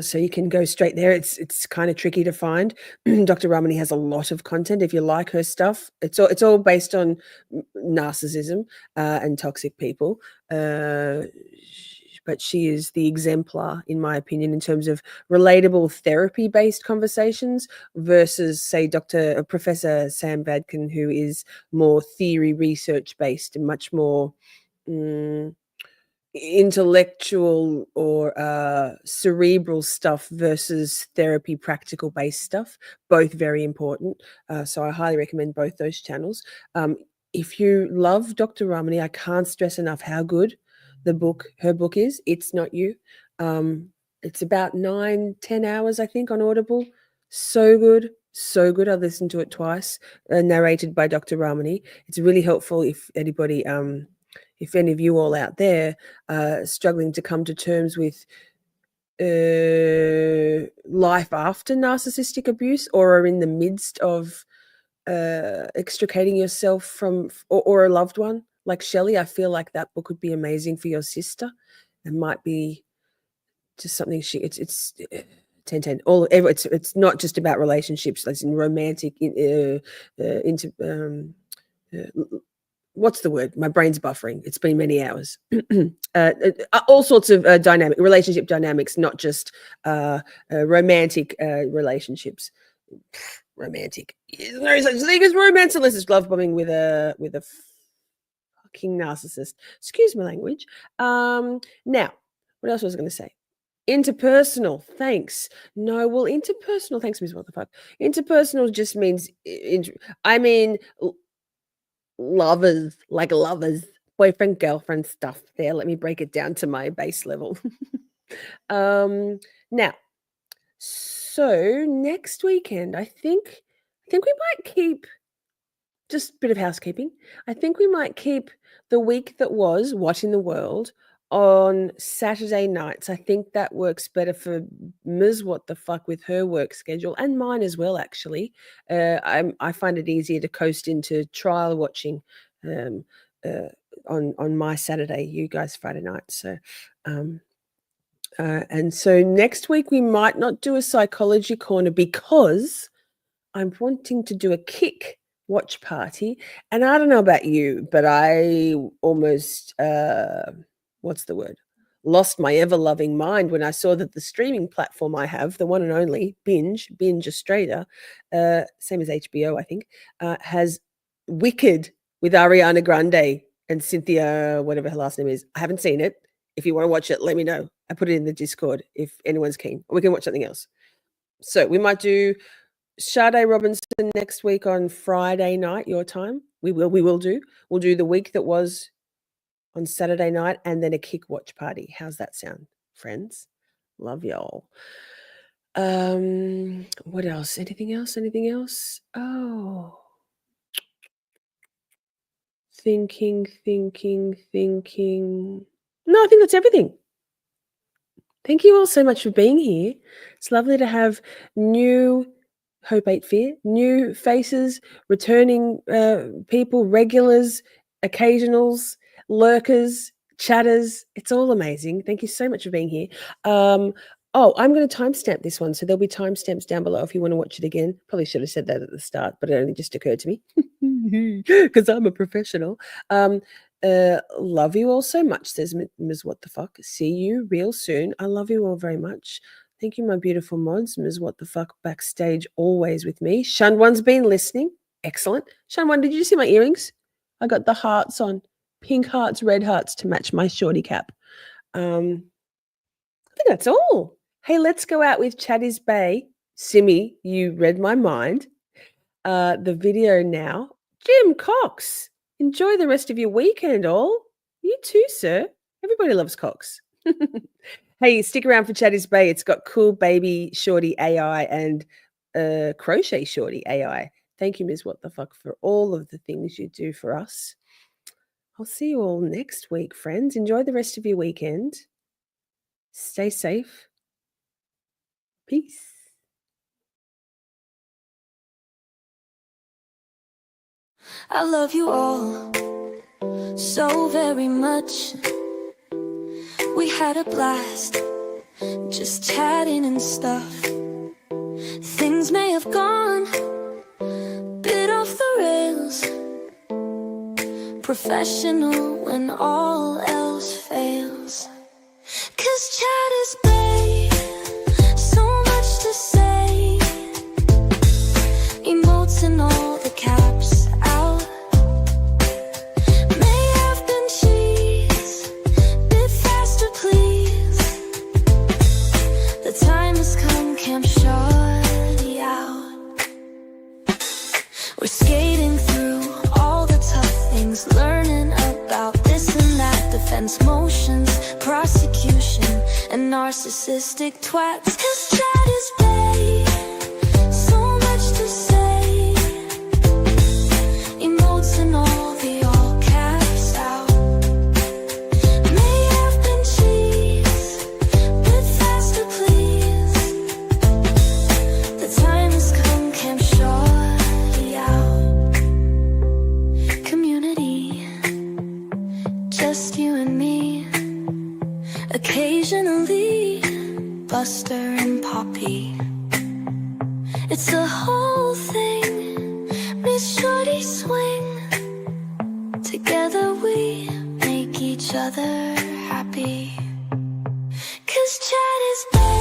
So you can go straight there. It's kind of tricky to find. Dr. Ramani has a lot of content. If you like her stuff, it's all based on narcissism and toxic people. But she is the exemplar, in my opinion, in terms of relatable therapy-based conversations versus, say, Professor Sam Vadkin, who is more theory research-based and much more intellectual or cerebral stuff versus therapy practical based stuff. Both very important. So I highly recommend both those channels. If you love Dr. Ramani, I can't stress enough how good her book is. It's Not You. It's about 9-10 hours, I think, on Audible. So good. I listened to it twice, narrated by Dr. Ramani. It's really helpful if anybody if any of you all out there struggling to come to terms with life after narcissistic abuse, or are in the midst of extricating yourself from or a loved one like Shelley, I feel like that book would be amazing for your sister. It might be just something it's 10 it's not just about relationships, it's in romantic what's the word? My brain's buffering. It's been many hours. All sorts of relationship dynamics, not just romantic relationships. Romantic. There's no such thing as romance unless it's love bombing with a fucking narcissist. Excuse my language. Now, what else was I going to say? Interpersonal, thanks. No, well, interpersonal, thanks, Miss What the fuck. Interpersonal just means, lovers, like lovers, boyfriend, girlfriend stuff there. Let me break it down to my base level. Now, so next weekend, I think we might keep, just a bit of housekeeping. I think we might keep the week that was What in the World on Saturday nights. I think that works better for Ms. What the fuck with her work schedule, and mine as well, actually. I find it easier to coast into trial watching on my Saturday, you guys Friday night. So and so next week we might not do a psychology corner because I'm wanting to do a kick watch party. And I don't know about you, but I almost what's the word? Lost my ever-loving mind when I saw that the streaming platform I have, the one and only Binge Australia, same as HBO, I think, has Wicked with Ariana Grande and Cynthia, whatever her last name is. I haven't seen it. If you want to watch it, let me know. I put it in the Discord if anyone's keen. Or we can watch something else. So we might do Sade Robinson next week on Friday night, your time. We'll do the week that was on Saturday night, and then a kick watch party. How's that sound, friends? Love y'all. What else? Anything else? Oh. Thinking. No, I think that's everything. Thank you all so much for being here. It's lovely to have new Hope Ain't Fear, new faces, returning people, regulars, occasionals, lurkers, chatters. It's all amazing. Thank you so much for being here. I'm going to timestamp this one, so there'll be timestamps down below if you want to watch it again. Probably should have said that at the start, but it only just occurred to me because I'm a professional. Love you all so much, says Ms. What the Fuck. See you real soon. I love you all very much. Thank you, my beautiful mods. Ms. What the Fuck backstage always with me. Shanwan's been listening. Excellent. Shanwan, did you see my earrings? I got the hearts on. Pink hearts, red hearts to match my shorty cap. I think that's all. Hey, let's go out with Chatty's Bay. Simi, you read my mind. The video now. Jim Cox, enjoy the rest of your weekend, all. You too, sir. Everybody loves Cox. Hey, stick around for Chatty's Bay. It's got cool baby shorty AI and crochet shorty AI. Thank you, Ms. What the Fuck, for all of the things you do for us. I'll see you all next week, friends. Enjoy the rest of your weekend. Stay safe. Peace. I love you all so very much. We had a blast just chatting and stuff. Things may have gone a bit off the rails. Professional when all else fails. 'Cause chat is babe, so much to say. Emotes and all the caps out. May have been cheese, bit faster please. The time has come, Camp Shorty out. We're skating through all the tough things, learning about this and that, defense motions, prosecution, and narcissistic twats. 'Cause chat is babe, so much to say. Emotes and all the all caps out. May have been cheese, bit faster please. The time has come, Camp Shorty out. Community, Shorty swing. Together we make each other happy. 'Cause chat is better.